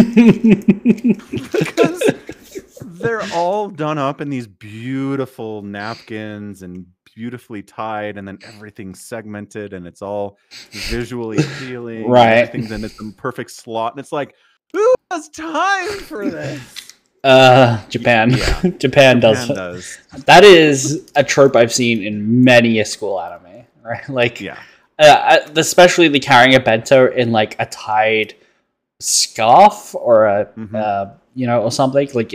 C: they're all done up in these beautiful napkins and beautifully tied, and then everything's segmented and it's all visually appealing.
B: Right.
C: Everything's in its perfect slot. And it's like, who has time for this?
B: Japan.
C: Yeah.
B: Japan does. That is a trope I've seen in many a school anime, right? Like, especially the carrying a bento in like a tied scarf or or something. Like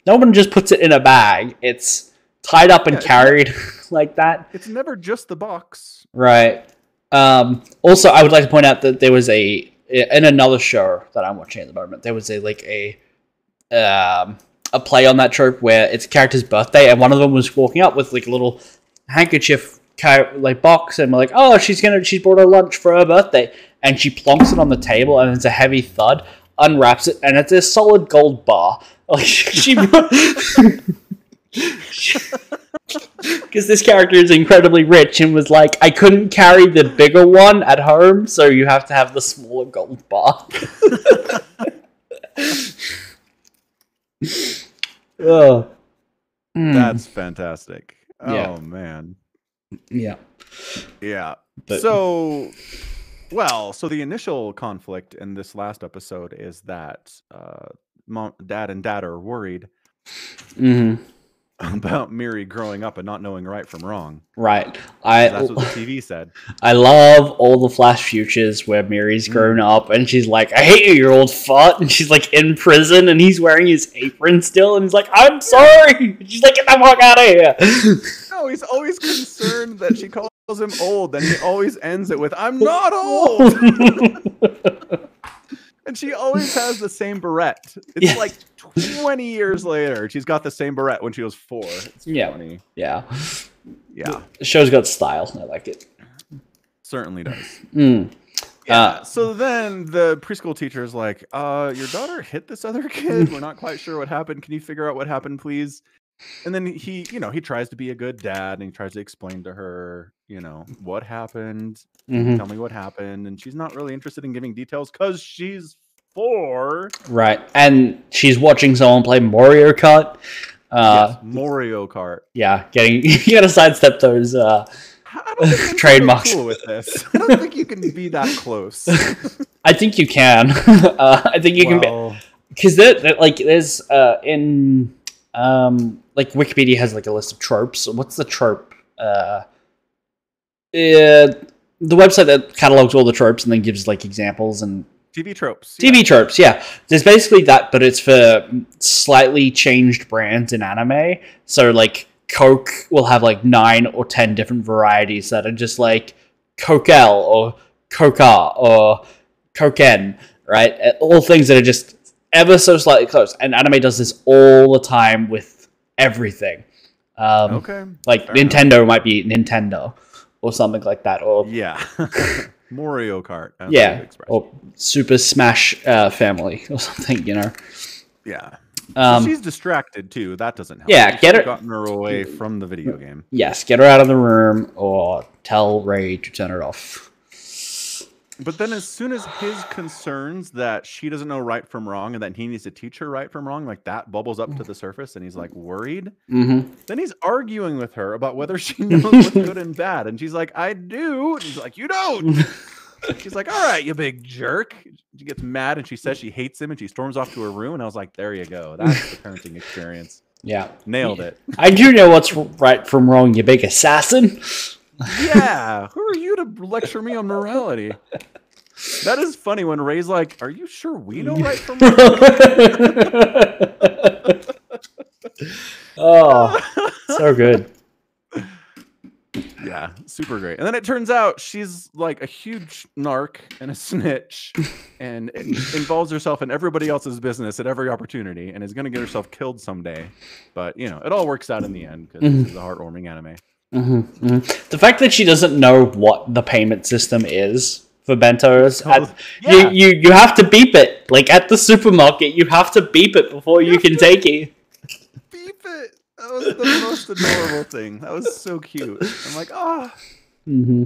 B: no one just puts it in a bag. It's tied up and carried like that.
C: It's never just the box.
B: Right. Also, I would like to point out that there was in another show that I'm watching at the moment, there was a play on that trope where it's a character's birthday, and one of them was walking up with like a little handkerchief like box, and we're like, oh, she's brought her lunch for her birthday, and she plonks it on the table, and it's a heavy thud, unwraps it, and it's a solid gold bar. Like because this character is incredibly rich and was like, I couldn't carry the bigger one at home, so you have to have the smaller gold bar. Oh,
C: that's fantastic.
B: Yeah.
C: Oh man.
B: Yeah. But,
C: so the initial conflict in this last episode is that dad and dad are worried about Miri growing up and not knowing right from wrong.
B: Right.
C: That's what the TV said.
B: I love all the flash futures where Miri's grown up and she's like, I hate you old fart. And she's like in prison and he's wearing his apron still. And he's like, I'm sorry. She's like, get the fuck out of here.
C: No, he's always concerned that she calls him old. And he always ends it with, I'm not old. And she always has the same barrette. It's like 20 years later. She's got the same barrette when she was 4. It's funny.
B: Yeah.
C: The
B: show's got style. I like it.
C: Certainly does.
B: Yeah.
C: So then the preschool teacher is like, your daughter hit this other kid. We're not quite sure what happened. Can you figure out what happened, please? And then he tries to be a good dad and he tries to explain to her, what happened. Tell me what happened. And she's not really interested in giving details because she's 4.
B: Right. And she's watching someone play Mario Kart.
C: Yes, Mario Kart.
B: Yeah. You gotta sidestep those trademarks.
C: Cool with this. I don't think you can be that close.
B: I think you can. I think you can be. Because there's in Wikipedia has like a list of tropes. What's the trope? The website that catalogs all the tropes and then gives like examples and
C: TV tropes.
B: TV tropes, yeah. There's basically that, but it's for slightly changed brands in anime. So like Coke will have like 9 or 10 different varieties that are just like Cokel or Coca or Koken, right? All things that are just ever so slightly close. And anime does this all the time with everything.
C: Okay.
B: Like Nintendo might be Nintendo or something like that. Or
C: Mario Kart.
B: Or Super Smash Family or something,
C: Yeah. She's distracted too. That doesn't help.
B: Yeah,
C: gotten her away from the video game.
B: Yes, get her out of the room or tell Ray to turn it off.
C: But then as soon as his concerns that she doesn't know right from wrong and that he needs to teach her right from wrong, like that bubbles up to the surface and he's like worried.
B: Mm-hmm.
C: Then he's arguing with her about whether she knows what's good and bad. And she's like, I do. And he's like, you don't. She's like, all right, you big jerk. She gets mad and she says she hates him and she storms off to her room. And I was like, there you go. That's the parenting experience.
B: Yeah.
C: Nailed it.
B: I do know what's right from wrong, you big assassin.
C: Yeah. Who are you to lecture me on morality? That is funny when Ray's like, are you sure we know right from wrong?
B: Oh, so good.
C: Yeah, super great. And then it turns out she's like a huge narc and a snitch and involves herself in everybody else's business at every opportunity and is going to get herself killed someday. But, you know, it all works out in the end because this is a heartwarming anime.
B: Mm-hmm, mm-hmm. The fact that she doesn't know what the payment system is for bentos, you have to beep it. Like at the supermarket, you have to beep it before you can take it.
C: Beep it. That was the most adorable thing. That was so cute. I'm like, ah. Oh.
B: Mm-hmm.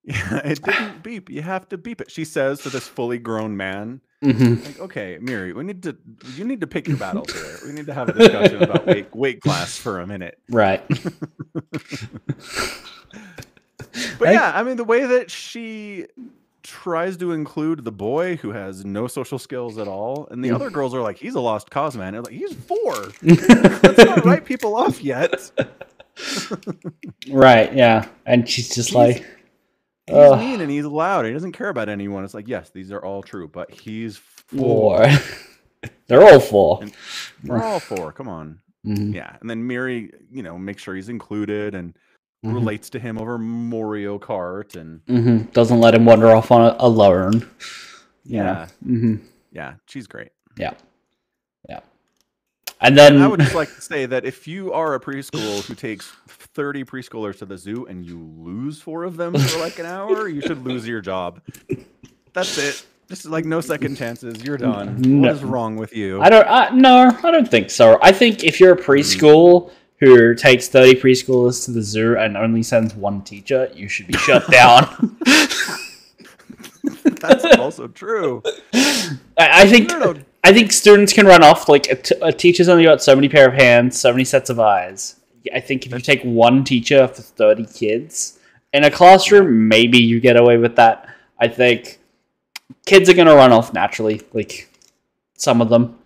C: Yeah, it didn't beep. You have to beep it. She says to this fully grown man, like, okay, Miri, you need to pick your battles here. We need to have a discussion about weight class for a minute.
B: Right.
C: But yeah, I mean, the way that she tries to include the boy who has no social skills at all, and the other girls are like, he's a lost cause, man. And like, he's 4. Let's not write people off yet.
B: Right, yeah. And she's just like...
C: He's mean and he's loud. He doesn't care about anyone. It's like, yes, these are all true, but he's 4.
B: They're all 4.
C: And we're all 4. Come on.
B: Mm-hmm.
C: Yeah. And then Miri, makes sure he's included and relates to him over Mario Kart and
B: doesn't let him wander off on alone.
C: Yeah.
B: Mm-hmm.
C: Yeah. She's great.
B: Yeah. Yeah. And then
C: I would just like to say that if you are a preschool who takes 30 preschoolers to the zoo and you lose 4 of them for like an hour, you should lose your job. That's it. Just like no second chances. You're done. No. What is wrong with you?
B: I don't think so. I think if you're a preschool who takes 30 preschoolers to the zoo and only sends 1 teacher, you should be shut down.
C: That's also true.
B: I think students can run off. Like a teacher's only got so many pair of hands, so many sets of eyes. I think if you take 1 teacher for 30 kids in a classroom, maybe you get away with that. I think kids are going to run off naturally. Like some of them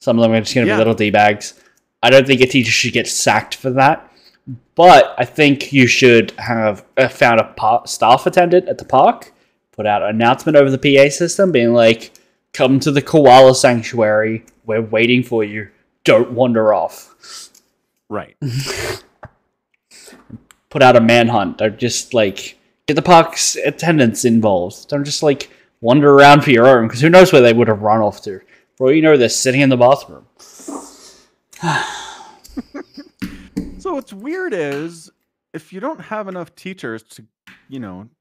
B: are just going to be little D-bags. I don't think a teacher should get sacked for that. But I think you should have found a staff attendant at the park, put out an announcement over the PA system being like, come to the koala sanctuary. We're waiting for you. Don't wander off.
C: Right.
B: Put out a manhunt. Don't just like get the park's attendants involved. Don't just like wander around for your own, because who knows where they would have run off to. For all you know, they're sitting in the bathroom.
C: So what's weird is if you don't have enough teachers to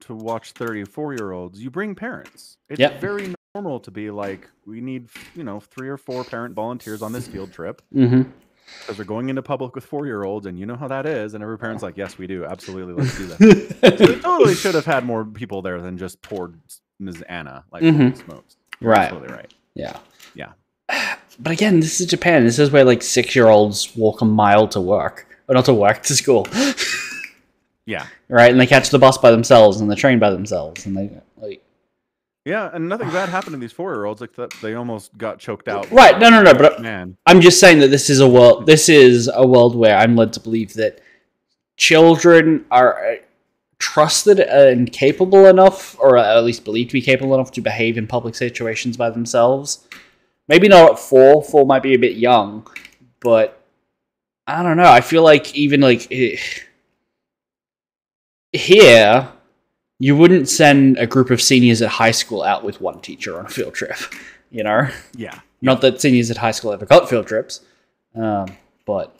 C: watch 34-year-olds, you bring parents. It's very normal to be like, we need 3 or 4 parent volunteers on this field trip because we're going into public with 4-year-olds, and you know how that is. And every parent's like, yes, we do, absolutely, let's do that. So they totally should have had more people there than just poor Ms. Anna, like smokes.
B: Right.
C: Absolutely right.
B: Yeah.
C: But
B: again, this is Japan. This is where like 6-year-olds walk a mile to work, or not to work, to school.
C: Yeah.
B: Right, and they catch the bus by themselves and the train by themselves, and they like.
C: Yeah, and nothing bad happened to these 4-year-olds, like that they almost got choked out.
B: Right, no, but
C: man,
B: I'm just saying that this is a world. This is a world where I'm led to believe that children are trusted and capable enough, or at least believed to be capable enough, to behave in public situations by themselves. Maybe not at 4. 4 might be a bit young, but I don't know. I feel like even like here, you wouldn't send a group of seniors at high school out with 1 teacher on a field trip, Yeah. Not that seniors at high school ever got field trips, but...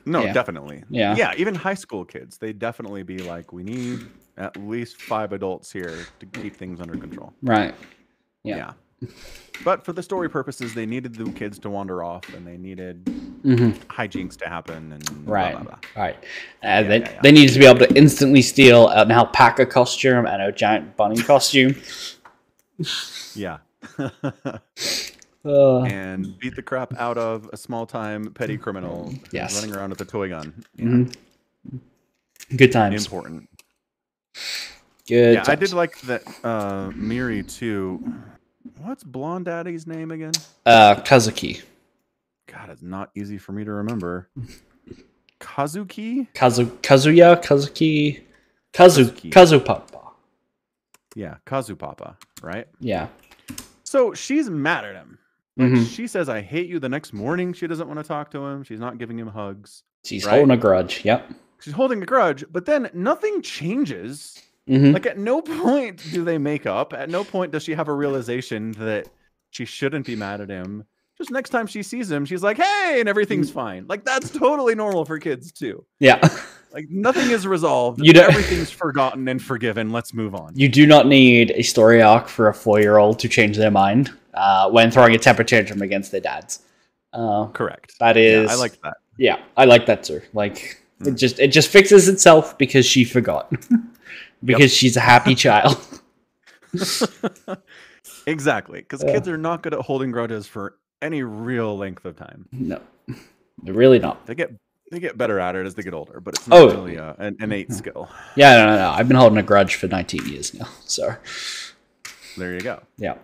C: No, definitely.
B: Yeah.
C: Yeah, even high school kids, they definitely be like, we need at least 5 adults here to keep things under control.
B: Right. Yeah.
C: But for the story purposes, they needed the kids to wander off, and they needed hijinks to happen, and
B: right,
C: blah, blah, blah.
B: right. They needed to be able to instantly steal an alpaca costume and a giant bunny costume.
C: Yeah. And beat the crap out of a small-time petty criminal who's running around with a toy gun. Yeah.
B: Good times.
C: Important.
B: Good.
C: Yeah,
B: times.
C: I did like that. Miri too. What's Blonde Daddy's name again?
B: Kazuki.
C: God, it's not easy for me to remember. Kazuki?
B: Kazuya? Kazupapa.
C: Yeah, Kazupapa, right?
B: Yeah.
C: So she's mad at him. Like, she says, I hate you the next morning. She doesn't want to talk to him. She's not giving him hugs.
B: She's holding a grudge. Yep.
C: She's holding a grudge, but then nothing changes. Like, at no point do they make up. At no point does she have a realization that she shouldn't be mad at him. Just next time she sees him, she's like, hey, and everything's fine. Like, that's totally normal for kids, too.
B: Yeah.
C: Like, nothing is resolved. Everything's forgotten and forgiven. Let's move on. You
B: do not need a story arc for a 4-year-old to change their mind when throwing a temper tantrum against their dads.
C: Correct.
B: That is...
C: Yeah, I like that.
B: Yeah, I like that, too. Like, it just fixes itself because she forgot. Because she's a happy child.
C: Exactly. Because kids are not good at holding grudges for any real length of time.
B: No. They're really not.
C: They get better at it as they get older, but it's not really an innate skill.
B: Yeah, no. I've been holding a grudge for 19 years now. So
C: there you go.
B: Yeah.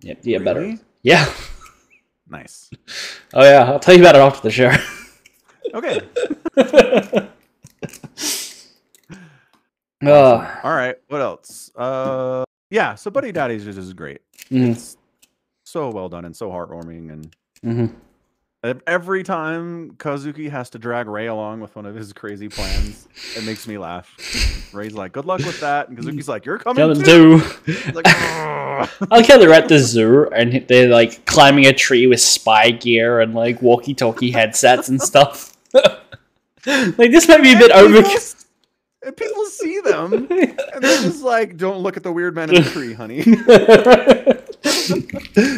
B: Yeah, really? Better.
C: Yeah. Nice.
B: Oh yeah, I'll tell you about it after the show.
C: Okay. Awesome. All right. What else? Yeah. So Buddy Daddies is great. It's so well done and so heartwarming, and every time Kazuki has to drag Ray along with one of his crazy plans, it makes me laugh. Ray's like, "Good luck with that," and Kazuki's like, "You're coming too." Like, I
B: like how they're at the zoo and they're like climbing a tree with spy gear and like walkie-talkie headsets and stuff. Like, this might be a bit overkill.
C: And people see them, and they're just like, "Don't look at the weird man in the tree, honey."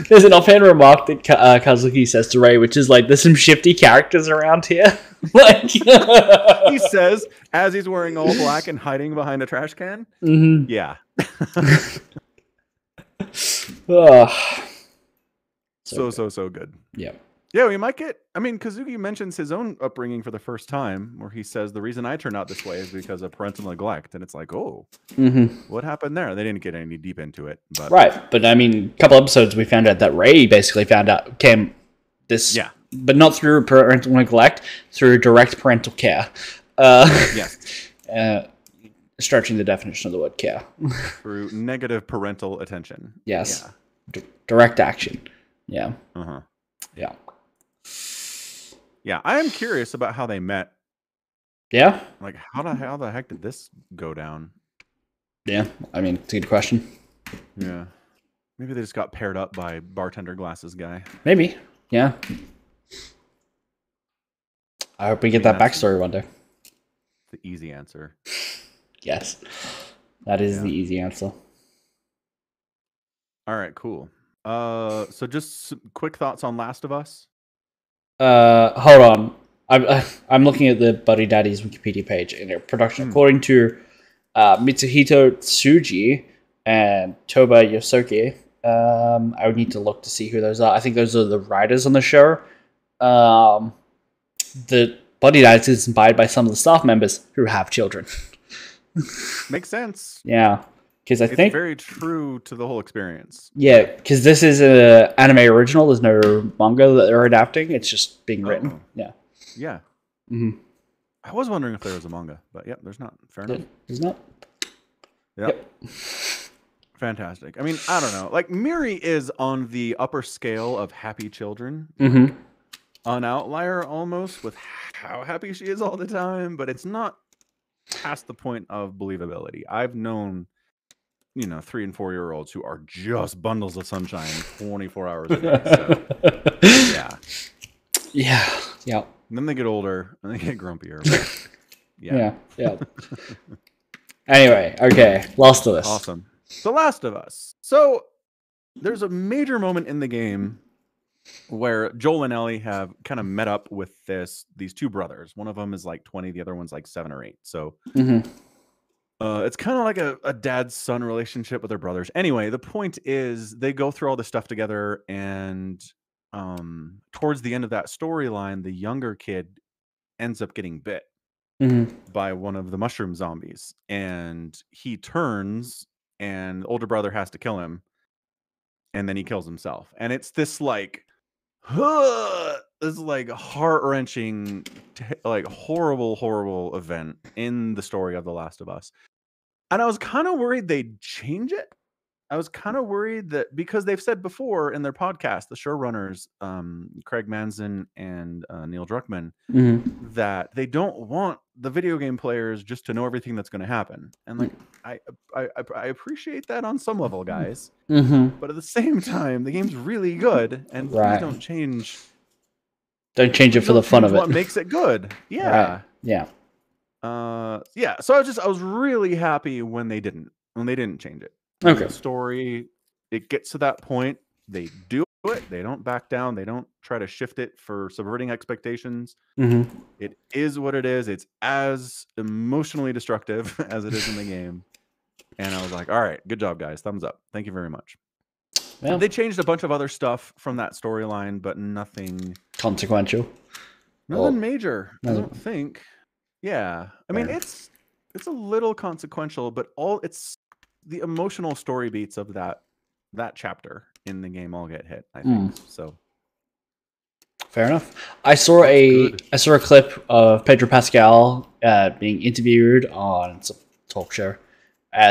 B: There's an offhand remark that Kazuki says to Ray, which is like, "There's some shifty characters around here." Like,
C: he says as he's wearing all black and hiding behind a trash can. Yeah. So good.
B: Yeah.
C: Yeah, we might get... I mean, Kazuki mentions his own upbringing for the first time, where he says, the reason I turned out this way is because of parental neglect. And it's like, oh, what happened there? They didn't get any deep into it. But...
B: Right. But, I mean, a couple episodes, we found out that Ray basically came this...
C: Yeah.
B: But not through parental neglect, through direct parental care.
C: Yes.
B: Stretching the definition of the word care.
C: Through negative parental attention.
B: Yes. Yeah. Direct action. Yeah. Yeah.
C: Yeah, I am curious about how they met.
B: Yeah?
C: Like, how the heck did this go down?
B: Yeah, I mean, it's a good question.
C: Yeah. Maybe they just got paired up by bartender glasses guy.
B: Maybe. Yeah. I hope we get that backstory one day.
C: The easy answer.
B: Yes. That is the easy answer.
C: All right, cool. So just quick thoughts on Last of Us.
B: Hold on. I'm looking at the Buddy Daddies Wikipedia page, and their production, according to Mitsuhito Tsuji and Toba Yosuke. I would need to look to see who those are. I think those are the writers on the show. The Buddy Daddies is inspired by some of the staff members who have children.
C: Makes sense.
B: Yeah. Because I think
C: it's very true to the whole experience.
B: Yeah, because this is an anime original. There's no manga that they're adapting. It's just being written. Yeah.
C: Yeah. I was wondering if there was a manga, but yep, there's not. Fair enough.
B: There's not.
C: Yep. Fantastic. I mean, I don't know. Like, Miri is on the upper scale of happy children. An outlier almost with how happy she is all the time, but it's not past the point of believability. I've known 3 and 4 year olds who are just bundles of sunshine 24 hours a day. So,
B: yeah.
C: And then they get older and they get grumpier.
B: Yeah. Anyway, okay. Last of Us.
C: Awesome. The Last of Us. So there's a major moment in the game where Joel and Ellie have kind of met up with these two brothers. One of them is like 20, the other one's like 7 or 8. So it's kind of like a dad-son relationship with their brothers. Anyway, the point is they go through all this stuff together, and towards the end of that storyline, the younger kid ends up getting bit by one of the mushroom zombies, and he turns, and the older brother has to kill him, and then he kills himself. And it's this like this like heart-wrenching, like horrible event in the story of The Last of Us. And I was kind of worried they'd change it. I was kind of worried that, because they've said before in their podcast, the showrunners, Craig Manzin and Neil Druckmann, that they don't want the video game players just to know everything that's going to happen. And like, I appreciate that on some level, guys. But at the same time, the game's really good, and please don't change.
B: Don't change it for the fun of it.
C: What makes it good? Yeah.
B: Right. Yeah.
C: Yeah. So I was really happy when they didn't change it.
B: Okay.
C: The story, it gets to that point, they do it. They don't back down. They don't try to shift it for subverting expectations. It is what it is. It's as emotionally destructive as it is in the game. And I was like, all right, good job, guys. Thumbs up. Thank you very much. Yeah. They changed a bunch of other stuff from that storyline, but nothing
B: consequential.
C: Nothing major, I don't think. Yeah. I mean, it's a little consequential, but it's the emotional story beats of that chapter in the game all get hit, I think. So
B: fair enough. I saw a clip of Pedro Pascal being interviewed on some talk show,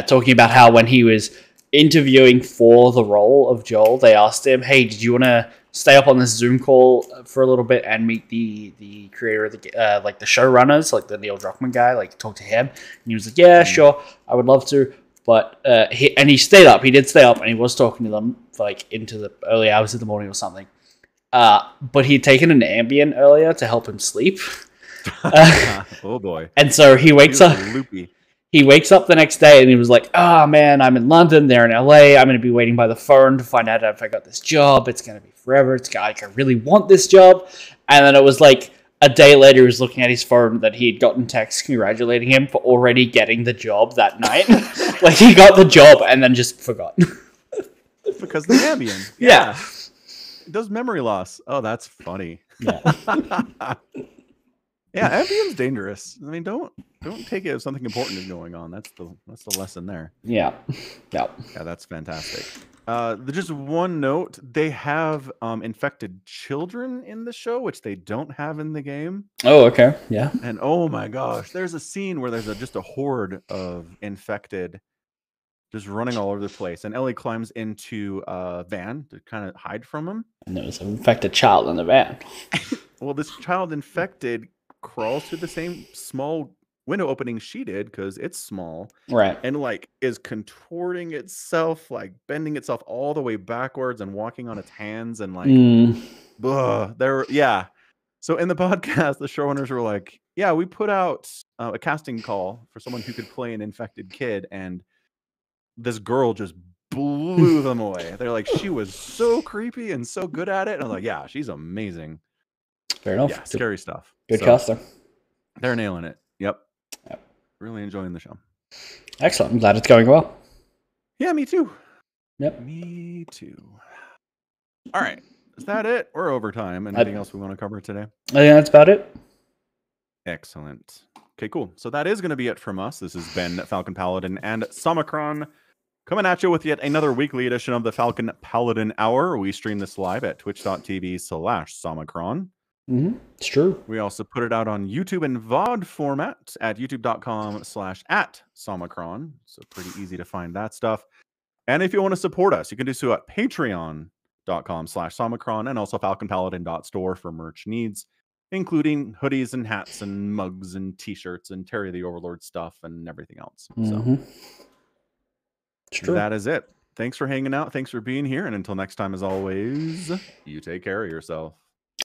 B: talking about how when he was interviewing for the role of Joel, they asked him, "Hey, did you want to stay up on this Zoom call for a little bit and meet the creator of the like the showrunners, like the Neil Druckmann guy, like talk to him?" And he was like, "Yeah, sure, I would love to." But he stayed up. He did stay up, and he was talking to them for like into the early hours of the morning or something. But he'd taken an Ambien earlier to help him sleep.
C: Oh boy!
B: And so he wakes up. Loopy. He wakes up the next day, and he was like, "Oh man, I'm in London. They're in LA. I'm going to be waiting by the phone to find out if I got this job. It's going to be forever. It's like I really want this job." And then it was like a day later, he was looking at his phone that he had gotten texts congratulating him for already getting the job that night. Like he got the job and then just forgot.
C: Because the Ambien. Yeah. It does memory loss. Oh, that's funny. Yeah. Yeah, Ambien's dangerous. I mean, don't take it as something important is going on. That's the lesson there.
B: Yeah.
C: Yeah, that's fantastic. Just one note, they have infected children in the show, which they don't have in the game.
B: Oh, okay. Yeah.
C: And oh my gosh, there's a scene where there's just a horde of infected just running all over the place. And Ellie climbs into a van to kind of hide from them.
B: And there was an infected child in the van.
C: Well, this child infected crawls through the same small window opening she did, because it's small,
B: right,
C: and like is contorting itself, like bending itself all the way backwards and walking on its hands, and like so in the podcast the showrunners were like, yeah, we put out a casting call for someone who could play an infected kid, and this girl just blew them away. They're like, she was so creepy and so good at it, and I'm like, yeah, she's amazing.
B: Fair enough.
C: Yeah, scary stuff.
B: Good caster.
C: They're nailing it. Yep. Really enjoying the show.
B: Excellent. I'm glad it's going well.
C: Yeah, me too.
B: Yep.
C: Me too. All right. Is that it? We're over time. Anything else we want to cover today?
B: I think that's about it.
C: Excellent. Okay, cool. So that is going to be it from us. This has been Falcon Paladin and Somicron coming at you with yet another weekly edition of the Falcon Paladin Hour. We stream this live at twitch.tv/Somicron.
B: It's true.
C: We also put it out on YouTube in VOD format at youtube.com/@Somicron. So pretty easy to find that stuff. And if you want to support us, you can do so at patreon.com/Somicron and also falconpaladin.store for merch needs, including hoodies and hats and mugs and t-shirts and Terry the Overlord stuff and everything else. So
B: it's true.
C: That is it. Thanks for hanging out. Thanks for being here. And until next time, as always, you take care of yourself.